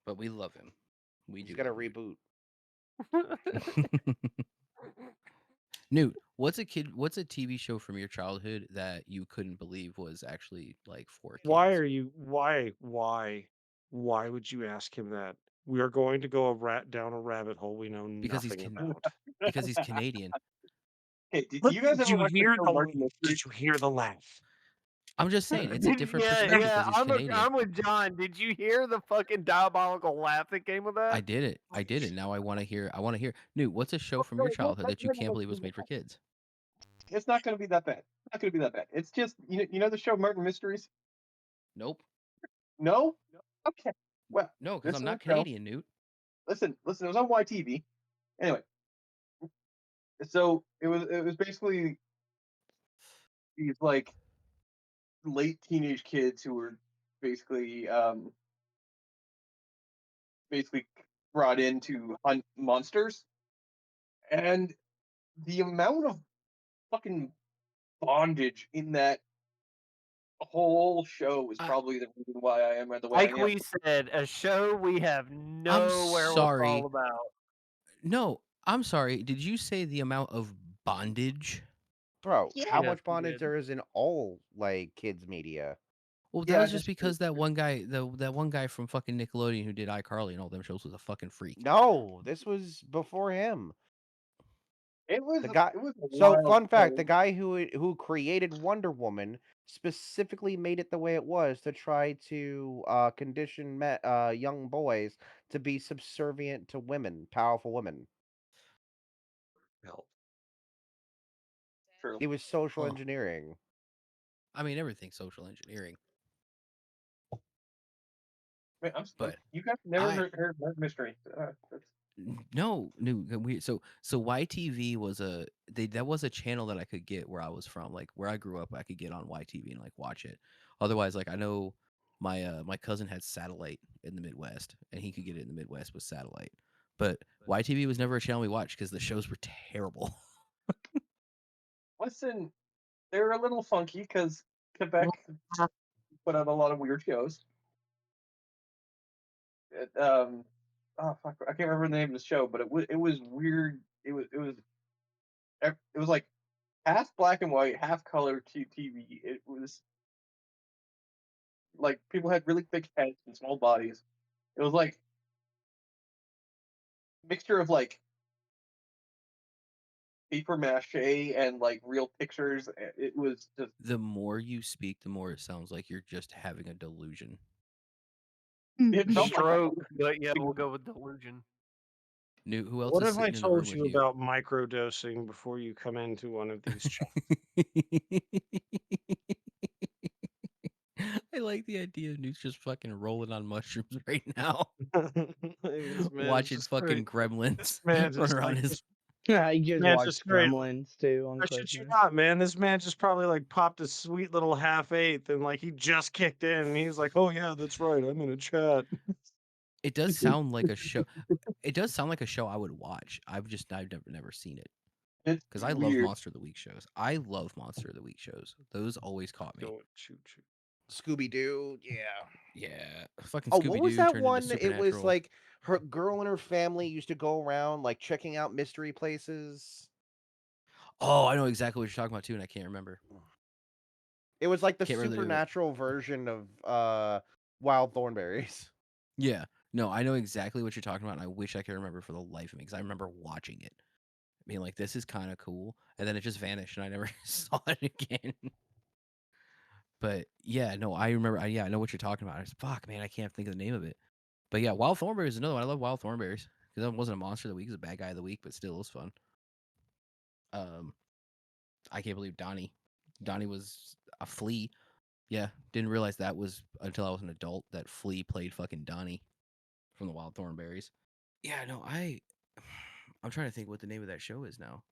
But we love him. We He's do got to love reboot. Newt. Newt, what's a TV show from your childhood that you couldn't believe was actually for Why kids? are you? Why would you ask him that? We are going to go down a rabbit hole we know Because he's nothing about. because he's Canadian. Hey, did But you guys did ever you watch the hear show the Murder Mystery? did you hear the laugh? I'm just saying it's a different yeah, perspective because he's I'm Canadian. with John. Did you hear the fucking diabolical laugh that came with that? I did it. I did it. Now I want to hear. Newt, what's a show from your childhood that you can't believe was made for kids? It's not going to be that bad. Not going to be that bad. It's just you know the show Murder Mysteries. Nope. No. Okay. Well, No, because this I'm is a not show. Canadian, Newt. Listen. It was on YTV. Anyway, so it was basically these like late teenage kids who were basically basically brought in to hunt monsters, and the amount of fucking bondage in that whole show is I, probably the reason why I am the way Like I am. we said, a show we have I'm no wherewithal sorry. about. No, I'm sorry. Did you say the amount of bondage? Bro, how Yes, much we bondage did. there is in all kids media? Well, that Yeah, was just that's because that one guy from fucking Nickelodeon who did iCarly and all them shows was a fucking freak. No, this was before him. it was The guy. it was a So, wild fun fact: the show. guy who created Wonder Woman specifically made it the way it was to try to condition young boys to be subservient to women, powerful women. Hell, true. He was social Oh, engineering. I mean everything's social engineering, Wait, but you guys never I heard Murder Mystery. no we so YTV was that was a channel that I could get where I was from, like where I grew up. I could get on YTV and watch it. Otherwise, I know my cousin had satellite in the Midwest and he could get it in the Midwest with satellite, but YTV was never a channel we watched because the shows were terrible. Listen, they're a little funky because Quebec put out a lot of weird shows. Oh fuck, I can't remember the name of the show, but it was weird. It was like half black and white, half color TV. It was like people had really thick heads and small bodies. It was like mixture of like paper mache and like real pictures. It was just The more you speak, the more it sounds like you're just having a delusion. it felt like a Stroke, but yeah, we'll go with delusion. Newt, who else What is if I sitting in the room told with you you? about microdosing before you come into one of these chats? I like the idea of Newt's just fucking rolling on mushrooms right now, This man's watching just great. fucking gremlins Man run just around his. Yeah, you just man's watched just great. Gremlins too on I shit you Christmas. not, man. This man just probably popped a sweet little half eighth and he just kicked in and he's like, oh yeah, that's right. I'm in a chat. It does sound like a show. It does sound like a show I would watch. I've never seen it it's because I love weird. Monster of the Week shows. I love Monster of the Week shows. Those always caught me. Going choo choo. Scooby Doo, yeah. Yeah, fucking Oh, what Scooby was Doo that turned into one? It was Supernatural. like her girl and her family used to go around like checking out mystery places. Oh, I know exactly what you're talking about too, and I can't remember. It was like the Can't remember the name of it. supernatural version of Wild Thornberries. Yeah, no, I know exactly what you're talking about, and I wish I could remember for the life of me because I remember watching it, being like, "This is kind of cool," and then it just vanished, and I never saw it again. But yeah, no, I remember. Yeah, I know what you're talking about. I was, fuck, man, I can't think of the name of it. But yeah, Wild Thornberries is another one. I love Wild Thornberries because it wasn't a monster of the week; it was a bad guy of the week, but still, it was fun. Um, I can't believe Donnie was a flea. Yeah, didn't realize that was until I was an adult that Flea played fucking Donnie from the Wild Thornberries. Yeah, no, I'm trying to think what the name of that show is now.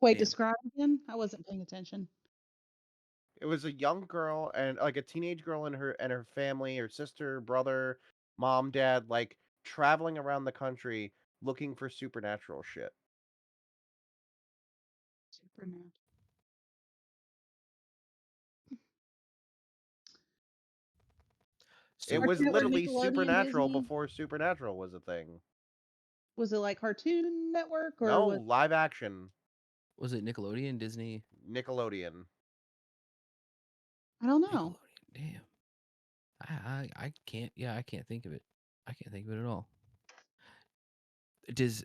Wait, Damn. describe again. I wasn't paying attention. It was a young girl and like a teenage girl and her family, her sister, brother, mom, dad, like traveling around the country looking for supernatural shit. Supernatural. It So was Cartoon or literally Nickelodeon, supernatural Disney? before supernatural was a thing. Was it like Cartoon Network or No, was live action. was it Nickelodeon, Disney, Nickelodeon. I don't know. Nickelodeon? Damn, I can't. Yeah, I can't think of it. I can't think of it at all.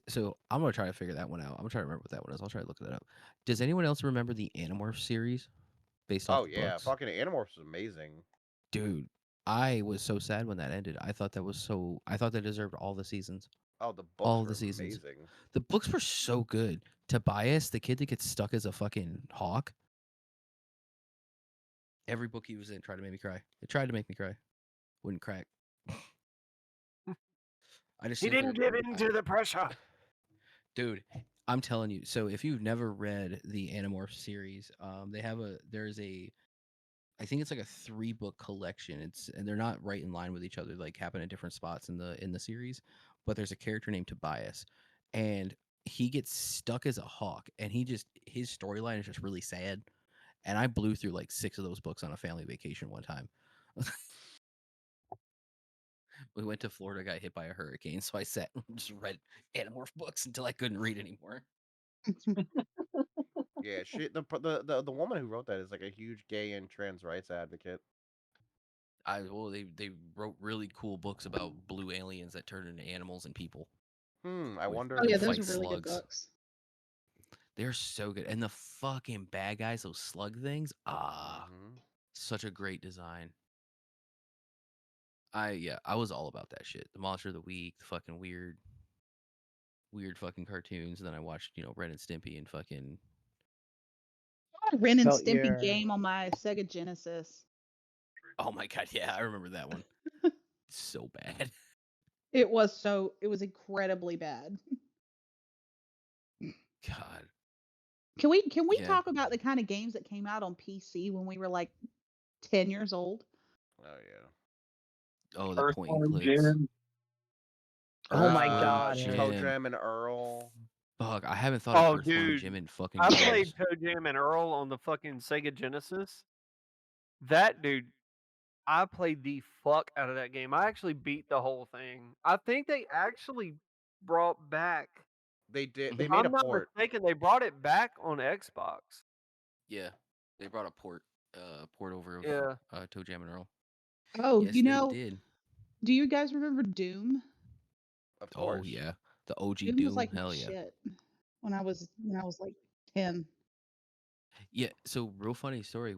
So I'm gonna try to figure that one out. I'm gonna try to remember what that one is. I'll try to look that up. Does anyone else remember the Animorphs series based off Oh the yeah, books? fucking Animorphs was amazing. Dude, I was so sad when that ended. I thought that was so. I thought they deserved all the seasons. Oh, the All books of the were seasons. amazing. The books were so good. Tobias, the kid that gets stuck as a fucking hawk. Every book he was in tried to make me cry. It tried to make me cry. Wouldn't crack. I just He sit there. didn't give in to the pressure. Dude, I'm telling you. So if you've never read the Animorphs series, there's a I think it's like a 3-book collection. And they're not right in line with each other, like happen at different spots in the series. But there's a character named Tobias, and he gets stuck as a hawk, and his storyline is just really sad. And I blew through like 6 of those books on a family vacation one time. We went to Florida, got hit by a hurricane, so I sat and just read Animorph books until I couldn't read anymore. Yeah, the woman who wrote that is like a huge gay and trans rights advocate. They wrote really cool books about blue aliens that turn into animals and people. I with wonder Oh if yeah, and those fight are really good slugs. books. They're so good, and the fucking bad guys, those slug things, such a great design. I was all about that shit. The monster of the week, the fucking weird fucking cartoons. And then I watched Ren and Stimpy and fucking. I had a Ren and Felt Stimpy your game on my Sega Genesis. Oh my god, yeah, I remember that one. So bad. It was incredibly bad. God. Can we Yeah. talk about the kind of games that came out on PC when we were like 10 years old? Oh yeah. Oh, the point and Earthworm clicks. Jim. Oh my Earthworm God. Jim. ToeJam and Earl. Fuck, I haven't thought of Oh, Earthworm dude. Jim in fucking I years. played Toe Jam and Earl on the fucking Sega Genesis. That dude, I played the fuck out of that game. I actually beat the whole thing. I think they actually brought back, They did. They if made a I'm not port. mistaken, they brought it back on Xbox. Yeah, they brought a port over of Yeah. Toe Jam and Earl. Oh, Yes, they did. do you guys remember Doom? Of Oh course. yeah, the OG Doom Doom. was like my Hell yeah. shit when I was like 10. Yeah, so real funny story.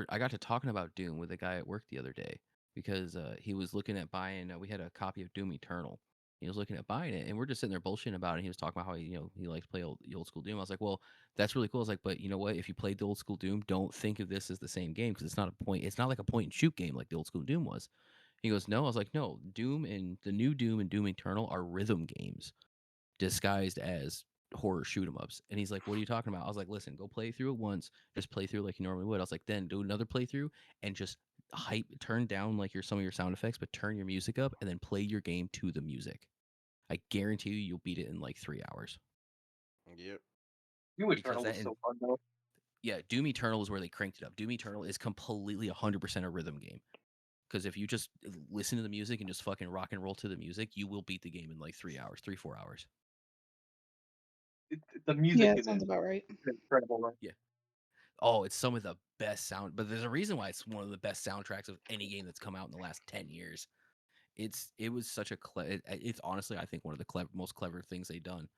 I got to talking about Doom with a guy at work the other day because he was looking at buying. We had a copy of Doom Eternal. He was looking at buying it, and we're just sitting there bullshitting about it. He was talking about how he likes to play the old school Doom. I was like, well, that's really cool. I was like, but you know what? If you played the old school Doom, don't think of this as the same game because it's not a point. It's not like a point and shoot game like the old school Doom was. He goes, no. I was like, no. Doom and the new Doom and Doom Eternal are rhythm games disguised as horror shoot 'em ups. And he's like, what are you talking about? I was like, listen, go play through it once, just play through like you normally would. I was like, then do another playthrough and just turn down like some of your sound effects, but turn your music up and then play your game to the music. I guarantee you'll beat it in like 3 hours. Yep. Doom Because Eternal was that so fun though. Yeah, Doom Eternal is where they cranked it up. Doom Eternal is completely 100% a rhythm game. Because if you just listen to the music and just fucking rock and roll to the music, you will beat the game in like 4 hours. The music Yeah, in that sounds it about right. is incredible. Right? Yeah. Oh, it's some of the best sound, but there's a reason why it's one of the best soundtracks of any game that's come out in the last 10 years. It was such a it's honestly I think one of the most clever things they've done.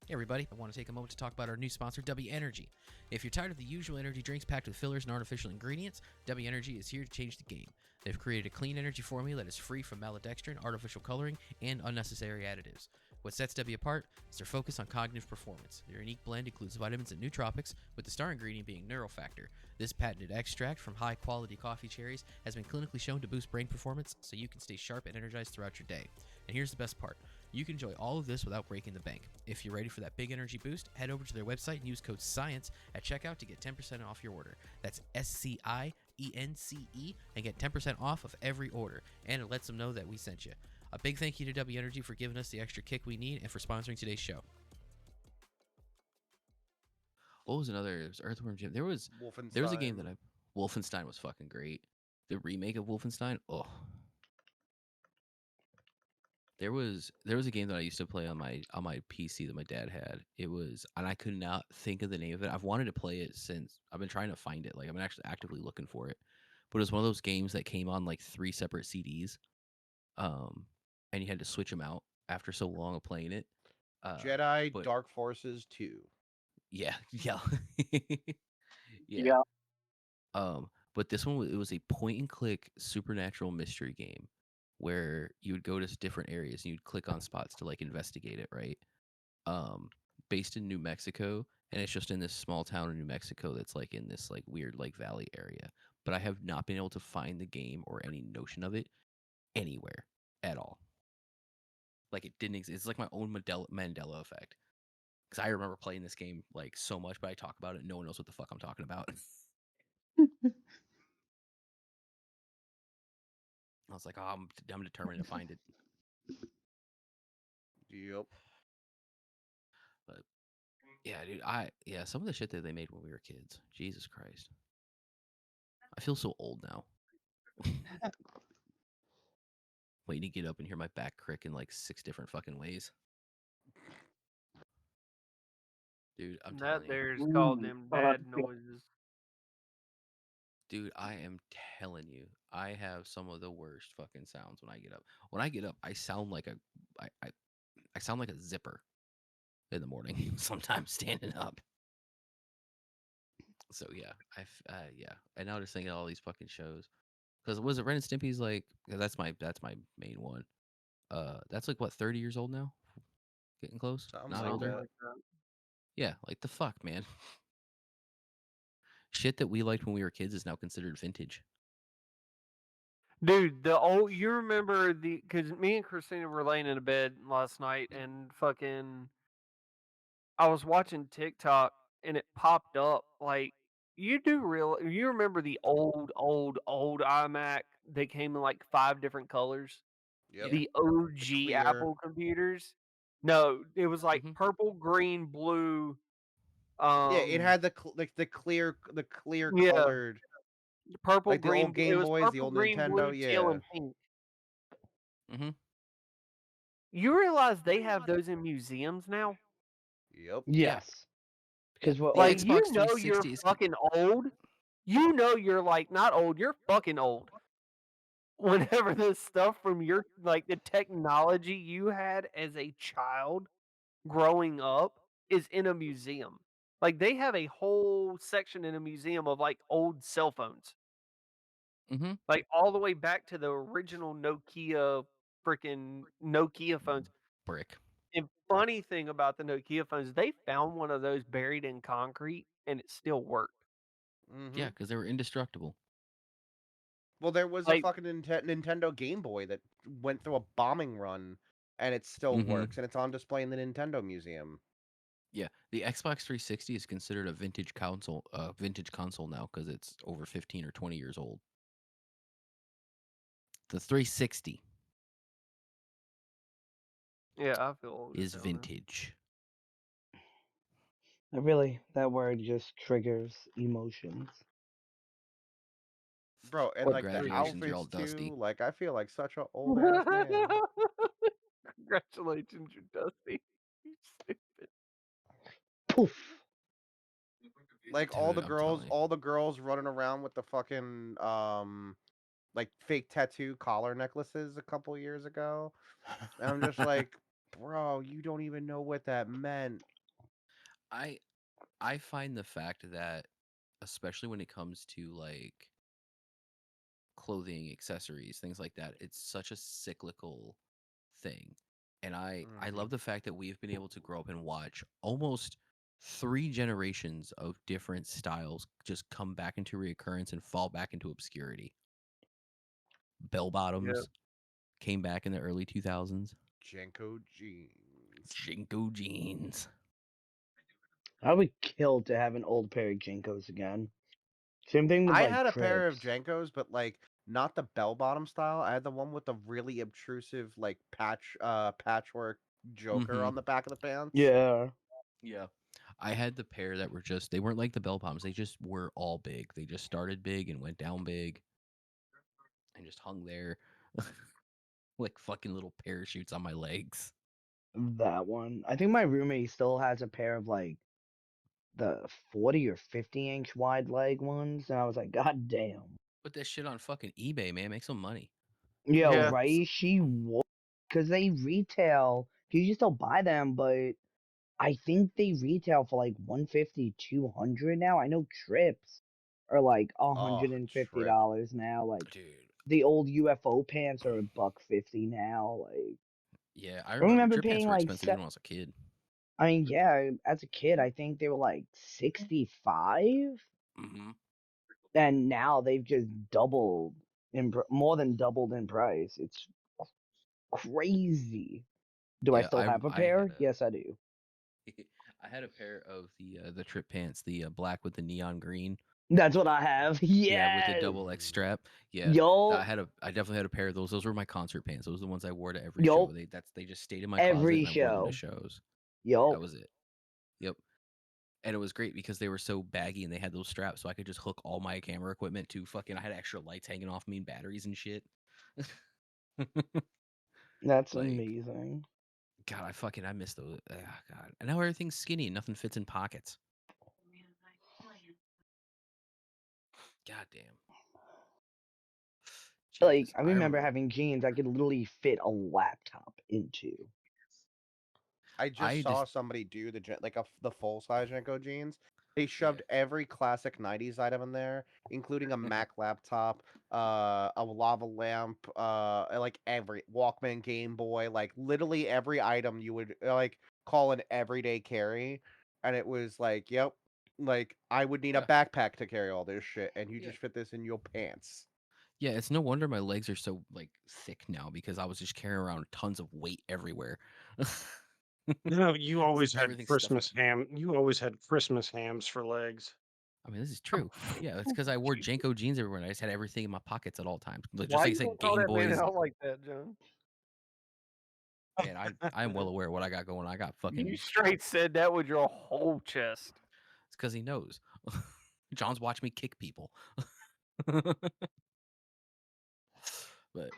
Hey everybody, I want to take a moment to talk about our new sponsor, W Energy. If you're tired of the usual energy drinks packed with fillers and artificial ingredients, W Energy is here to change the game. They've created a clean energy formula that is free from maltodextrin, artificial coloring, and unnecessary additives. What sets W apart is their focus on cognitive performance. Their unique blend includes vitamins and nootropics, with the star ingredient being Neurofactor. This patented extract from high-quality coffee cherries has been clinically shown to boost brain performance so you can stay sharp and energized throughout your day. And here's the best part. You can enjoy all of this without breaking the bank. If you're ready for that big energy boost, head over to their website and use code SCIENCE at checkout to get 10% off your order. That's SCIENCE and get 10% off of every order. And it lets them know that we sent you. A big thank you to W Energy for giving us the extra kick we need and for sponsoring today's show. What was another? It was Earthworm Jim. There was a game that Wolfenstein was fucking great. The remake of Wolfenstein. Oh. There was a game that I used to play on my PC that my dad had. It was, and I could not think of the name of it. I've wanted to play it since I've been trying to find it. Like I've been actually actively looking for it. But it was one of those games that came on like 3 separate CDs. And you had to switch them out after so long of playing it. Jedi but Dark Forces 2. yeah, yeah. Yeah. Yeah. But this one it was a point and click supernatural mystery game where you would go to different areas and you'd click on spots to like investigate it, right? Based in New Mexico, and it's just in this small town in New Mexico that's like in this like weird like valley area. But I have not been able to find the game or any notion of it anywhere at all. Like it didn't exist. It's like my own Mandela effect. Because I remember playing this game like so much, but I talk about it, no one knows what the fuck I'm talking about. I was like, oh, I'm determined to find it. Yep. But yeah, dude, some of the shit that they made when we were kids. Jesus Christ. I feel so old now. Waiting to get up and hear my back crick in like 6 different fucking ways. Dude, I'm telling That you. there's called them dad noises. Dude, I am telling you, I have some of the worst fucking sounds when I get up. When I get up, I sound like I sound like a zipper in the morning. Sometimes standing up. So yeah, yeah. And now just thinking of all these fucking shows. Because was it Ren and Stimpy's like? That's my main one. That's like what 30 years old now. Getting close. Something Not like older. that. Yeah, like the fuck, man. Shit that we liked when we were kids is now considered vintage. Dude, you remember because me and Christina were laying in a bed last night and fucking, I was watching TikTok and it popped up like, you remember the old iMac that came in like 5 different colors? Yep. The Yeah. OG clear. Apple computers? No, it was like Mhm. purple, green, blue. Yeah, it had the clear Yeah, colored, purple, like the green, old Game it was Boys, the purple, old green, blue, Nintendo. teal, Yeah. and pink. Mhm. You realize they have those in museums now? Yep. Yeah. Yes. Because what The Like, like you Xbox know you're 360 is fucking old. You know you're like not old, you're fucking old. Whenever this stuff from your like the technology you had as a child growing up is in a museum. Like they have a whole section in a museum of like old cell phones. Mhm. Like all the way back to the original freaking Nokia phones. brick. And funny thing about the Nokia phones, they found one of those buried in concrete and it still worked. Mm-hmm. Yeah, because they were indestructible. Well, there was a Like, fucking Nintendo Game Boy that went through a bombing run, and it still Mhm. works, and it's on display in the Nintendo Museum. Yeah, the Xbox 360 is considered a vintage console now because it's over 15 or 20 years old. The 360 yeah, I feel old as is hell now. vintage. That word just triggers emotions. Bro, and What like the Congratulations, you're all outfits dusty. too. Like I feel like such a old ass man. Congratulations, you're dusty. You stupid. poof? Like Dude, I'm telling you. all the girls running around with the fucking like fake tattoo collar necklaces a couple years ago. And I'm just like, bro, you don't even know what that meant. I I find the fact that, especially when it comes to like clothing, accessories, things like that, it's such a cyclical thing. And I Hmm. love the fact that we've been able to grow up and watch almost 3 generations of different styles just come back into reoccurrence and fall back into obscurity. Bell Yep. bottoms came back in the early 2000s. Jenko jeans. Jinko jeans. I would kill to have an old pair of Jinkos again. Same thing with I like had a pair of Crips. Jenkos, but like not the bell bottom style. I had the one with the really obtrusive like patchwork Joker Mm-hmm. on the back of the pants. Yeah, Yeah. I had the pair that were just, they weren't like the bell bottoms. They just were all big. They just started big and went down big and just hung there like fucking little parachutes on my legs. that one. I think my roommate still has a pair of like the 40 or 50-inch wide leg ones, and I was like, God damn. Put that shit on fucking eBay, man. Make some money. Yo, Yeah. right? She would, because they retail. You can still buy them, but I think they retail for like 150, 200 now. I know trips are like Oh, trip. $150 now. Like Dude. the old UFO pants are $150 now. Like Yeah, I I remember remember drip pants paying were like expensive even when I was a kid. I mean, yeah, as a kid, I think they were like 65, Mm-hmm. and now they've just doubled more than doubled in price. It's crazy. Do I Yeah, still have a I had pair? Yes, I do. I had a pair of the trip pants, the black with the neon green. That's what I have. Yeah, with the Yes. double X strap. Yeah, Yo, I definitely had a pair of those. Those were my concert pants. Those were the ones I wore to every show. yo, They just stayed in my closet every and I wore them to show. shows. That Yo, was it. Yep. And it was great because they were so baggy and they had those straps, so I could just hook all my camera equipment to fucking. I had extra lights hanging off me and batteries and shit. that's Like, amazing. God, I miss those. God, and now everything's skinny and nothing fits in pockets. God damn. Like, Jesus, I I remember remember. having jeans I could literally fit a laptop into. I just I saw just. somebody do the full size Jenko jeans. They Yeah. shoved every classic '90s item in there, including a Mac laptop, a lava lamp, like every Walkman, Game Boy, like literally every item you would like call an everyday carry, and it was like, yep, like I would need a Yeah. backpack to carry all this shit, and you Yeah. just fit this in your pants. Yeah, it's no wonder my legs are so like thick now because I was just carrying around tons of weight everywhere. You know, you always had Everything's stuffed in. Christmas ham. You always had Christmas hams for legs. I mean, this is true. Yeah, it's because I wore Janko jeans everywhere and I just had everything in my pockets at all times. Just Why like I you gonna said, call Game that man Boys. out like that, John? Man, I am well aware what I got going. I got You fucking. straight said that with your whole chest. It's because he knows. John's watched me kick people. But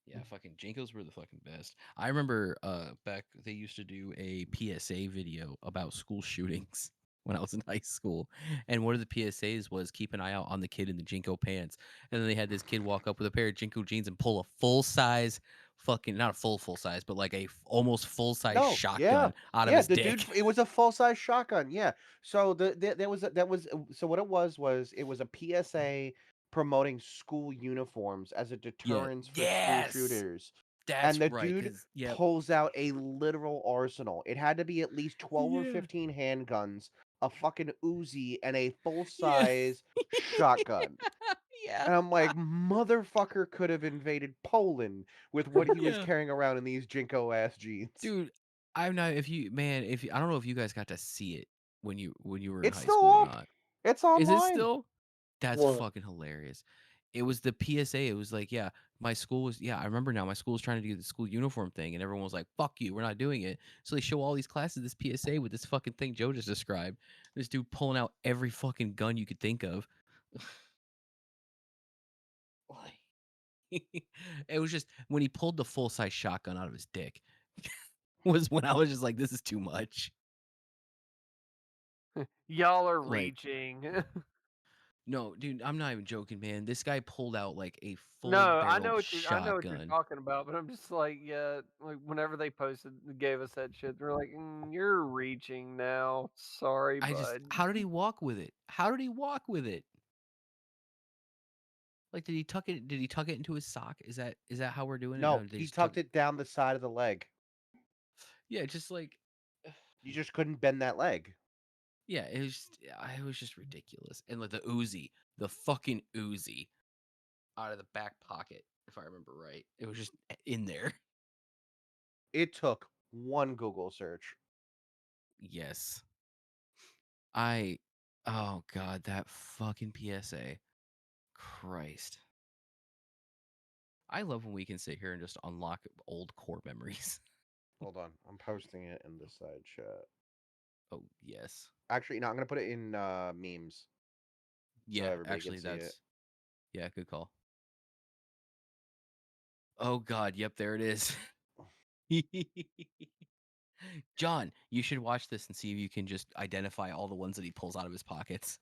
yeah, fucking Jinkos were the fucking best. I remember back they used to do a PSA video about school shootings when I was in high school. And one of the PSAs was keep an eye out on the kid in the Jinko pants. And then they had this kid walk up with a pair of Jinko jeans and pull a full size fucking not a full size, but like a almost full size No, yeah, shotgun out of yeah. his The dude, dick. it was a full size shotgun. Yeah. So there was that was so what it was it was a PSA promoting school uniforms as a Yeah. deterrence for school Yes. shooters, and That's the right. dude Cause yep. pulls out a literal arsenal. It had to be at least 12 or Yeah. 15 handguns, a fucking Uzi, and a full Yeah. size shotgun. Yeah. And I'm like, motherfucker could have invaded Poland with what he was Yeah. carrying around in these Jinko ass jeans. Dude, I'm not if you man, if you, I don't know if you guys got to see it when you were in It's high still school or up. not. It's Is it online. still? That's What? fucking hilarious. It was the PSA. It was like, yeah, my school was, yeah, I remember now. My school was trying to do the school uniform thing, and everyone was like, fuck you, we're not doing it. So they show all these classes this PSA with this fucking thing Joe just described. This dude pulling out every fucking gun you could think of. It was just when he pulled the full size shotgun out of his dick was when I was just like, this is too much. Y'all are Like, reaching. no, dude, I'm not even joking, man. This guy pulled out like a full No, barreled I know what you're shotgun. talking about, but I'm just like, yeah, like whenever they gave us that shit, they're like, you're reaching now. Sorry, bud. How did he walk with it? How did he walk with it? Like, did he tuck it? Did he tuck it into his sock? Is that how we're doing it? No, They he just tucked it down the side of the leg. Yeah, just like, You just couldn't bend that leg. yeah, it was just ridiculous. And like the fucking Uzi, out of the back pocket, if I remember right, it was just in there. It took one Google search. Yes, oh god, that fucking PSA, Christ. I love when we can sit here and just unlock old core memories. Hold on, I'm posting it in the side chat. Oh yes. Actually, no, I'm gonna put it in memes. Yeah, So everybody actually, can see it. yeah, good call. Oh God, yep, there it is. John, you should watch this and see if you can just identify all the ones that he pulls out of his pockets.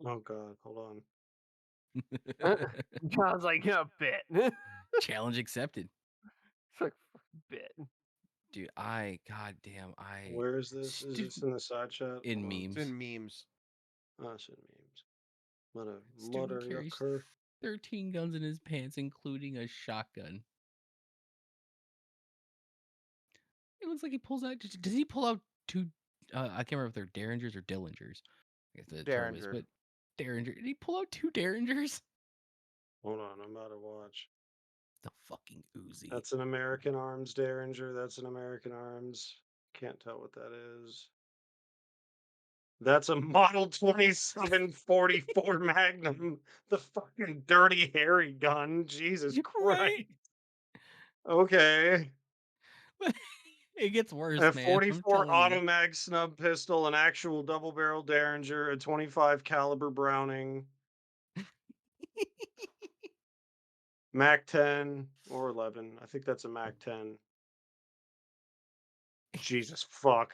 Oh god, hold on. John's like, yeah, bet. Challenge accepted. It's like, bet. Dude, goddamn, Where is this? Is this in the side chat? in Hold on. memes. It's in memes. Oh, it's in memes. Student Mother carries yucker. 13 guns in his pants, including a shotgun. It looks like he pulls out. Does he pull out two? I can't remember if they're Derringers or Dillingers. I guess the term is, Derringer. but Derringer. Did he pull out two Derringers? Hold on, I'm about to watch. The fucking Uzi. That's an American Arms Derringer. That's an American Arms. Can't tell what that is. That's a Model 2744 Magnum. The fucking dirty, hairy gun. Jesus Christ. Right? Okay. It gets worse, A man. I'm 44 telling you. Automag snub pistol, an actual double barrel Derringer, a 25 caliber Browning, Mac 10 or 11. I think that's a Mac 10. Jesus fuck.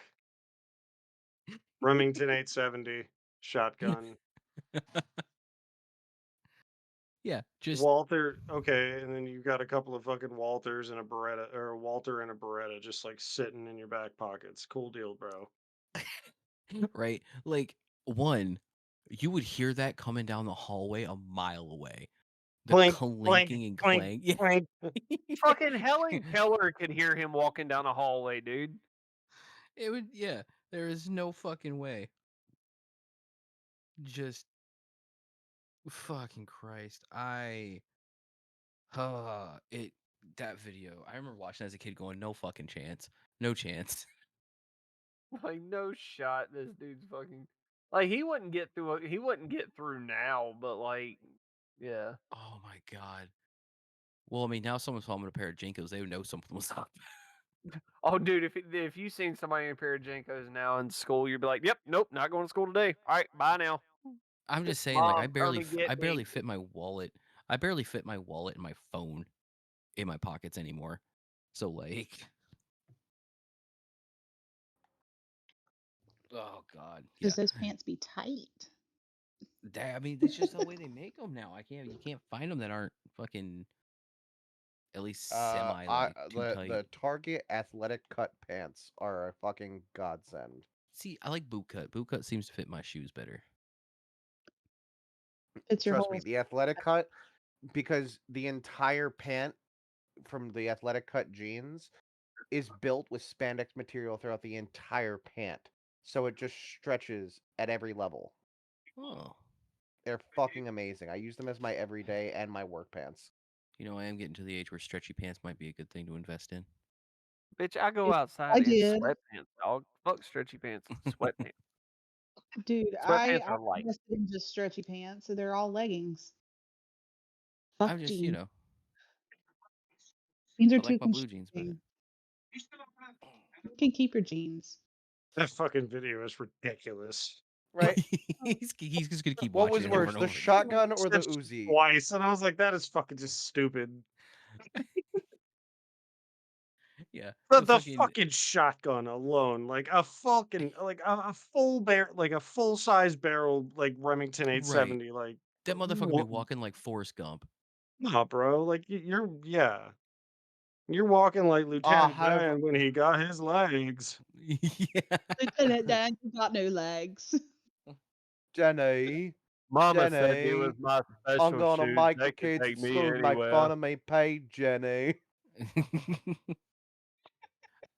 Remington 870 shotgun. Yeah, just Walther, okay, and then you've got a couple of fucking Walters and a Beretta, or a Walter and a Beretta, just like sitting in your back pockets. Cool deal, bro. right. Like one, you would hear that coming down the hallway a mile away. The Clink, clink, clinking and clink, clang. Yeah. clink. Fucking Helen Keller could hear him walking down the hallway, dude. It would. Yeah. There is no fucking way. Just fucking Christ. That video. I remember watching as a kid, going, no fucking chance. No chance. Like, no shot. This dude's fucking like he wouldn't get through. He wouldn't get through now, but like, yeah. Oh my god. Well, I mean, now someone saw him in a pair of Jinkos, they would know something was up. Oh, dude, if you seen somebody in a pair of Jenkos now in school, you'd be like, "Yep, nope, not going to school today. All right, bye now." I'm just saying, like, Mom, come and get I me. barely fit my wallet. I barely fit my wallet and my phone in my pockets anymore. So, like, oh god, yeah. Because those pants be tight. I mean, that's just the way they make them now. You can't find them that aren't fucking at least semi like too tight. The Target athletic cut pants are a fucking godsend. See, I like boot cut. Boot cut seems to fit my shoes better. It's your Trust whole me, the athletic cut, because the entire pant from the athletic cut jeans is built with spandex material throughout the entire pant. So it just stretches at every level. Oh, They're fucking amazing. I use them as my everyday and my work pants. you know, I am getting to the age where stretchy pants might be a good thing to invest in. Bitch, I go I outside in did. sweatpants, dog. Fuck stretchy pants, sweatpants. Dude, Sweatpants I are light. invested in just stretchy pants, so they're all leggings. Fuck I'm just, jeans. Jeans I are like too my blue jeans, but constricting. You can keep your jeans. That fucking video is ridiculous. Right? he's just gonna keep What watching was it over worse, and the over again. shotgun or the Said Uzi? twice, and I was like, that is fucking just stupid. Yeah, The fucking shotgun alone, like a fucking a full size barrel, like Remington right. 870, like That motherfucker be what? walking like Forrest Gump. Nah, bro, like you're walking like Lieutenant However, Dan when he got his legs. Yeah. Lieutenant Dan, you got no legs. Jenny, Mama said it Jenny, was my I'm special gonna shoes. make They the could kids take at me school make anywhere. fun of me, pay Jenny.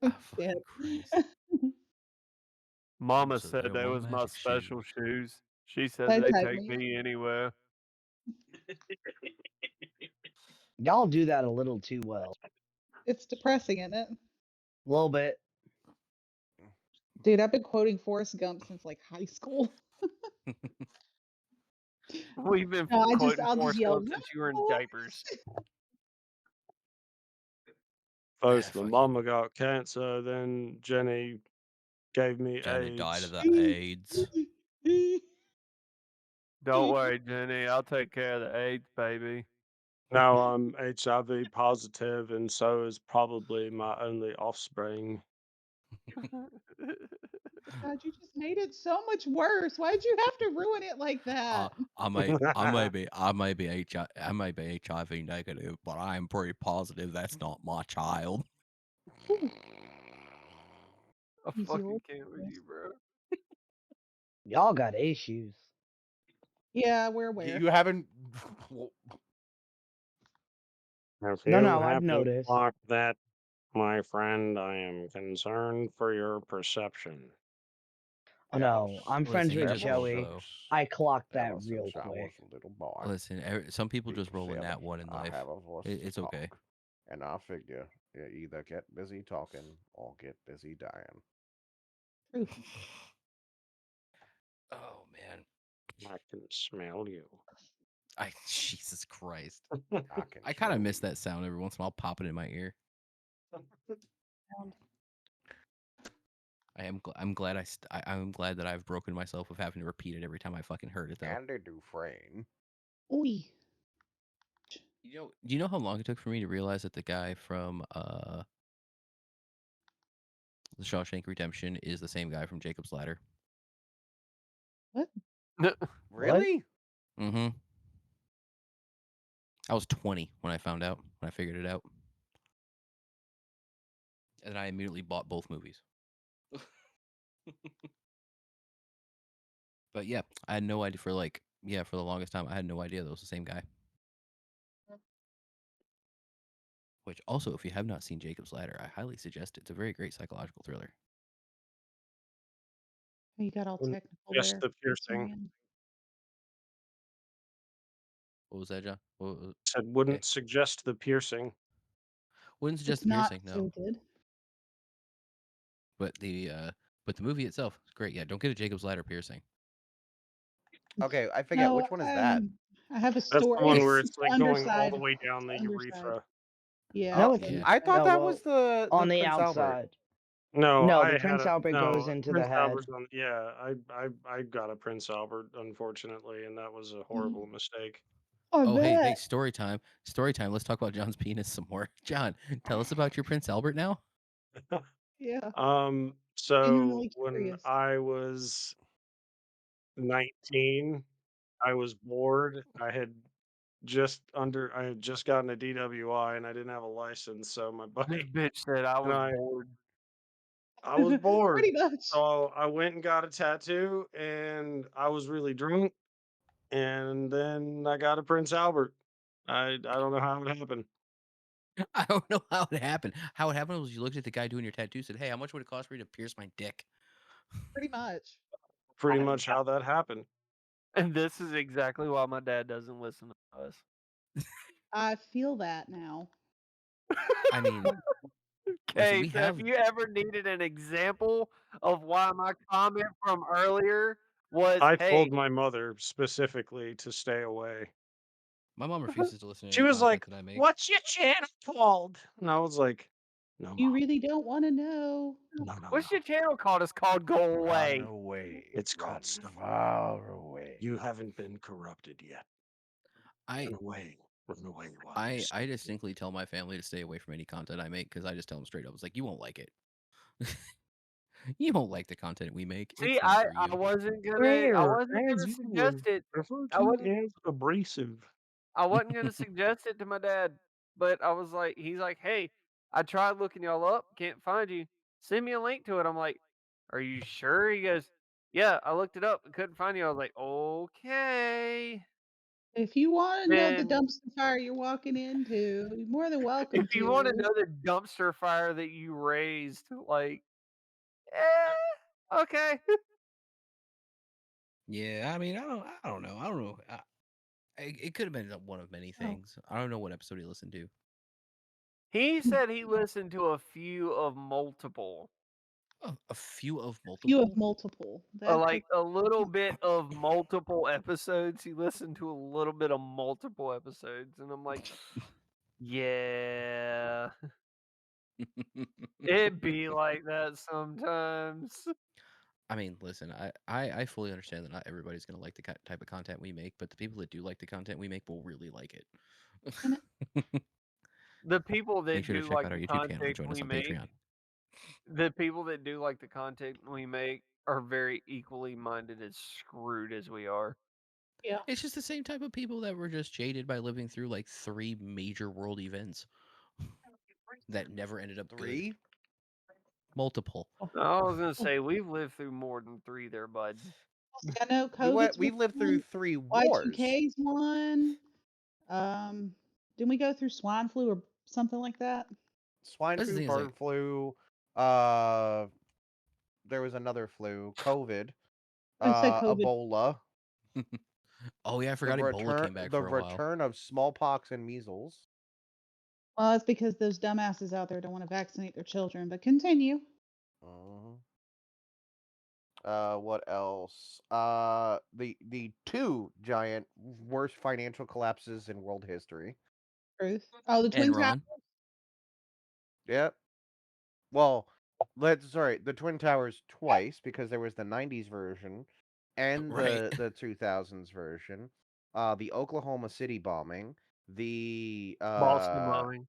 Oh, Yeah. fucking Christ. Mama So said they're they one was my magic special shoe. shoes. She said They they take take me. me anywhere. Y'all do that a little too well. It's depressing, isn't it? A little bit. Dude, I've been quoting Forrest Gump since like high school. We've been No, quoting I'll just Forrest yell, Gump "No, since you were in Forrest!" diapers. First, my Fucking mama got cancer, then Jenny gave me Jenny died of AIDS. the AIDS. Don't worry, Jenny. I'll take care of the AIDS, baby. Now I'm HIV positive, and so is probably my only offspring. God, you just made it so much worse. Why'd you have to ruin it like that? I might be HIV negative, but I am pretty positive that's not my child. Ooh, I easy fucking old can't with Forrest. you, bro. Y'all got issues. Yeah, we're aware. You haven't. If No, you no, I've happen to noticed. block that, my friend, I am concerned for your perception. Oh no, I'm Listen, friends he with just rolled Joey. low. I clocked that Ever real since I was quick. a little boy. Listen, some people just People roll a say nat one in I life. have a voice to It's okay. talk, and I figure you either get busy talking or get busy dying. Truth. Oh man, I can smell you. Jesus Christ. can I kind of smell miss you. that sound every once in a while popping in my ear. I'm glad I'm glad that I've broken myself of having to repeat it every time I fucking heard it though. Andy Dufresne. Oi. Do you know how long it took for me to realize that the guy from The Shawshank Redemption is the same guy from Jacob's Ladder? What? Really? Mm-hmm. I was 20 when I found out, when I figured it out. And I immediately bought both movies. But yeah, I had no idea for the longest time I had no idea that was the same guy. Which also, if you have not seen Jacob's Ladder, I highly suggest it. It's a very great psychological thriller. You got all Wouldn't technical Just there. the piercing. Man. What was that, John? Said Okay. wouldn't suggest the piercing. Wouldn't suggest It's the not piercing, no. so good. But the movie itself is great. Yeah, don't get a Jacob's Ladder piercing. Okay, I forget. No, Which one is that? I have a That's the story. one where It's it's the like going all underside. the way down the It's the underside. urethra. Yeah. No, Oh, it's Yeah. I thought no, that well, was the on the Prince Albert. outside. No, No, I the had Prince Albert goes into the Prince head. Albert's on. Yeah, I got a Prince Albert, unfortunately, and that was a horrible mistake. Oh, hey, story time. Story time. Let's talk about John's penis some more. John, tell us about your Prince Albert now. Yeah. So Genuinely when curious. I was 19, I was bored. I had just gotten a DWI and I didn't have a license, so my This buddy bitch said I and was bored. I was bored. Pretty much. So I went and got a tattoo and I was really drunk and then I got a Prince Albert. I don't know how it happened. I don't know how it happened. How it happened was you looked at the guy doing your tattoo, said, "Hey, how much would it cost for you to pierce my dick?" Pretty much. Pretty much how that happened. And this is exactly why my dad doesn't listen to us. I feel that now. I mean, listen, Okay, we so have if you ever needed an example of why my comment from earlier was, I hey, told my mother specifically to stay away. My mom refuses to listen to She any was content like, that I make. "What's your channel called?" And I was like, "No, You Mom. really don't want to know. No, what's your channel called? It's called Go Away. Run away. It's Run called Stone. far away. You haven't been corrupted yet. I Run away. Run away while I you I still distinctly tell my family to stay away from any content I make because I just tell them straight up. It's like, you won't like it. You won't like the content we make. See, It's not for I you. wasn't gonna Rare, as you suggest would it. refer I to wasn't as abrasive. I wasn't gonna suggest it to my dad, but I was like, he's like, hey, I tried looking y'all up, can't find you. Send me a link to it. I'm like, are you sure? He goes, yeah, I looked it up and couldn't find you. I was like, okay. If you want to know the Then dumpster fire you're walking into, you're more than welcome if you want to to. know the dumpster fire that you raised, like, okay. Yeah, I mean, I don't know. I don't know. It could have been one of many Oh, things. I don't know what episode he listened to. He said he listened to a few of multiple. A few of few of multiple. multiple. That's Like a little bit of multiple episodes. He listened to a little bit of multiple episodes, and I'm like, yeah, it be like that sometimes. I mean, listen, I fully understand that not everybody's gonna like the type of content we make, but the people that do like the content we make will really like it. and The people Make that sure to do check like out our the YouTube channel and content join us we on make, Patreon. the people that do like the content we make are very equally minded as screwed as we are. yeah. It's just the same type of people that were just jaded by living through like 3 major world events that never ended up good. 3? Multiple. I was gonna say we've lived through more than 3 there, bud. I know COVID's We've lived through one, 3 wars. Y2K's one. Didn't we go through swine flu or something like that? Swine That's the flu, thing is like, bird flu, uh there was another flu, COVID, I said COVID. Ebola, oh yeah, I forgot Ebola came back the for a while. return of smallpox and measles. Well, that's because those dumbasses out there don't want to vaccinate their children. But continue. Mhm. What else? The 2 giant worst financial collapses in world history. Truth. Oh, the Twin Towers. Enron. Yep. Well, the Twin Towers twice because there was the 90s version and Right. the 2000s version. The Oklahoma City bombing, the Boston bombing.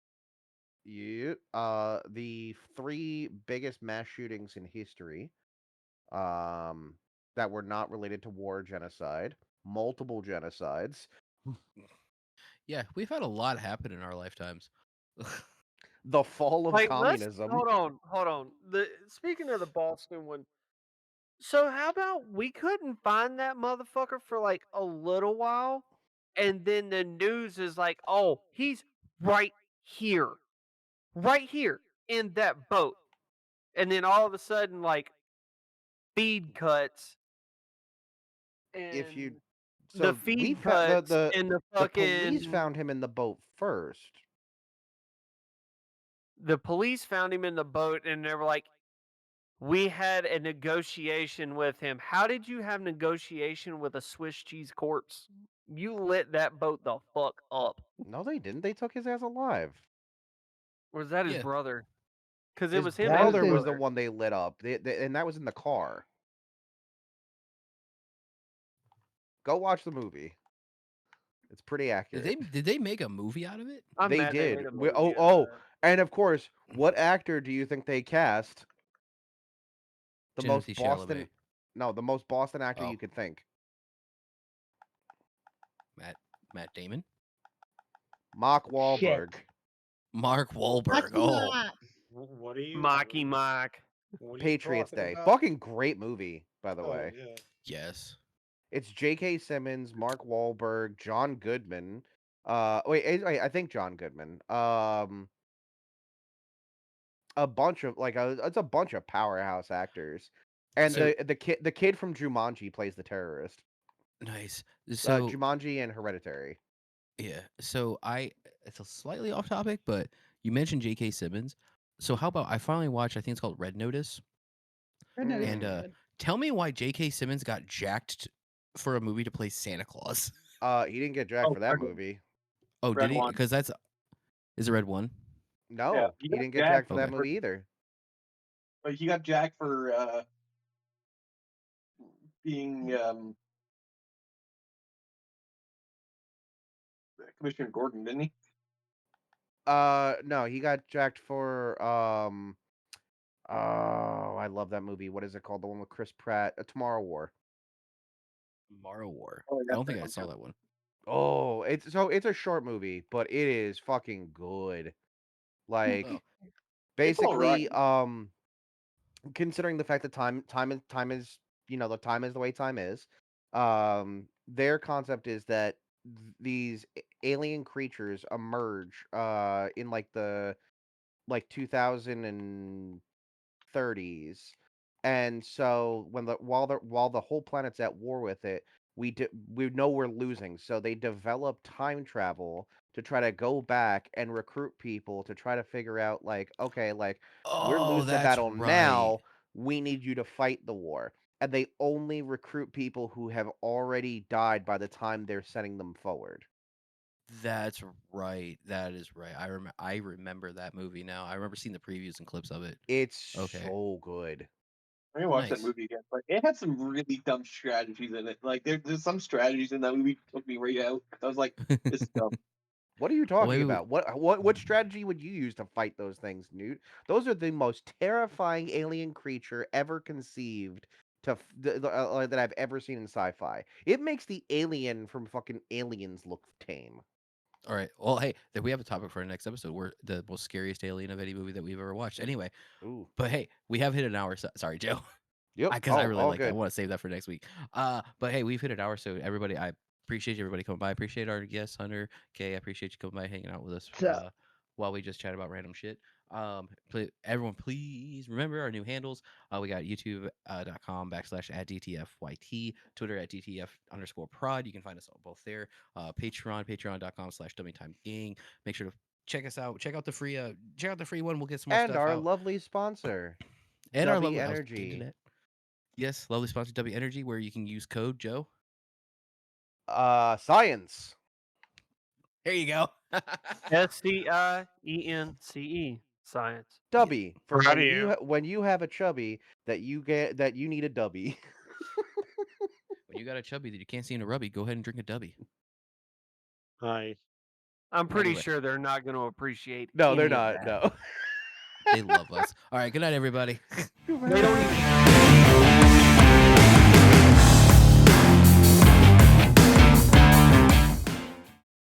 the 3 biggest mass shootings in history. That were not related to war or genocide, multiple genocides. Yeah, we've had a lot happen in our lifetimes. The fall of Like, communism. hold on. Speaking of the Boston one, so how about we couldn't find that motherfucker for like a little while, and then the news is like, oh, he's right here, right here in that boat, and then all of a sudden, like, feed cuts If you and the so we feed found cuts and the police found him in the boat first. the police found him in the boat, and they were like, we had a negotiation with him. How did you have negotiation with a Swiss cheese corpse? You lit that boat the fuck up. No, they didn't. They took his ass alive. Or was that his Yeah. brother? Because it His was him and his brother was the brother. one they lit up, and that was in the car. Go watch the movie. It's pretty accurate. Did they make a movie out of it? I'm They mad they did. made a movie out of Oh, that. and of course, what actor do you think they cast? The most Timothy Boston. Chalamet. No, the most Boston actor Oh. you could think. Matt Damon. Mark Shit. Wahlberg. Mark Wahlberg. Oh, What are you? Mocky Mock. What are you Patriots talking Day. about? Fucking great movie, by the Oh, way. yeah. yes. It's J.K. Simmons, Mark Wahlberg, John Goodman. Wait, I think John Goodman. A bunch of it's a bunch of powerhouse actors, and So the kid from Jumanji plays the terrorist. nice. So Jumanji and Hereditary. yeah. So it's a slightly off topic, but you mentioned J.K. Simmons. So how about I finally watched? I think it's called Red Notice. Red Notice And is good. Tell me why J.K. Simmons got jacked for a movie to play Santa Claus. He didn't get jacked Oh, for that Red One. movie. Oh, Red did he? One. Because is it Red One? Yeah, No, he he got didn't get jacked jacked for that Okay. movie either. but he got jacked for being Commissioner Gordon, didn't he? No, he got jacked for oh, I love that movie. What is it called? The one with Chris Pratt, Tomorrow War. Tomorrow War. Oh, I that's don't think that I one saw too. that one. Oh, it's a short movie, but it is fucking good. Like Oh, It's all right. basically, considering the fact that time is the time is the way time is. Their concept is that these alien creatures emerge in like the 2030s, and so while the whole planet's at war with it, we know we're losing, so they develop time travel to try to go back and recruit people to try to figure out, like, okay, like, we're oh, losing the that's battle right. now, we need you to fight the war, and they only recruit people who have already died by the time they're sending them forward. That's right. That is right. I remember that movie now. I remember seeing the previews and clips of it. It's Okay. so good. I'm gonna watch that Nice. movie again, but it had some really dumb strategies in it. Like there's some strategies in that movie took me right out. I was like, this is dumb. What are you Well, talking about? What strategy would you use to fight those things, Newt? Those are the most terrifying alien creature ever conceived that I've ever seen in sci-fi. It makes the alien from fucking Aliens look tame. all right. Well, hey, then we have a topic for our next episode. We're the most scariest alien of any movie that we've ever watched. Anyway, Ooh. but hey, we have hit an hour. Sorry, Joe. Yep. Because I Oh, really all like that. I good. want to save that for next week. But hey, we've hit an hour, so everybody, I appreciate everybody coming by. I appreciate our guest Hunter. Kay, I appreciate you coming by, hanging out with us. So, While we just chat about random shit. Everyone, please remember our new handles. We got youtube.com / @DTFYT, Twitter @DTF_prod. You can find us both there. Patreon.com / dummytimegang. Make sure to check us out. Check out the free one. We'll get some more And stuff our out. lovely sponsor, And our Dubby lovely, I was getting to Energy. that. Yes, lovely sponsor W Energy, where you can use code Joe. Science. There you go. SCIENCE. Science. Dubby for Proud of you. when you have a chubby that you need a dubby. When you got a chubby that you can't see in a rubby, go ahead and drink a dubby. Hi. I'm pretty Anyway, sure they're not going to appreciate No, they're any of not. that. No. they love us. All right, good night, everybody. They don't even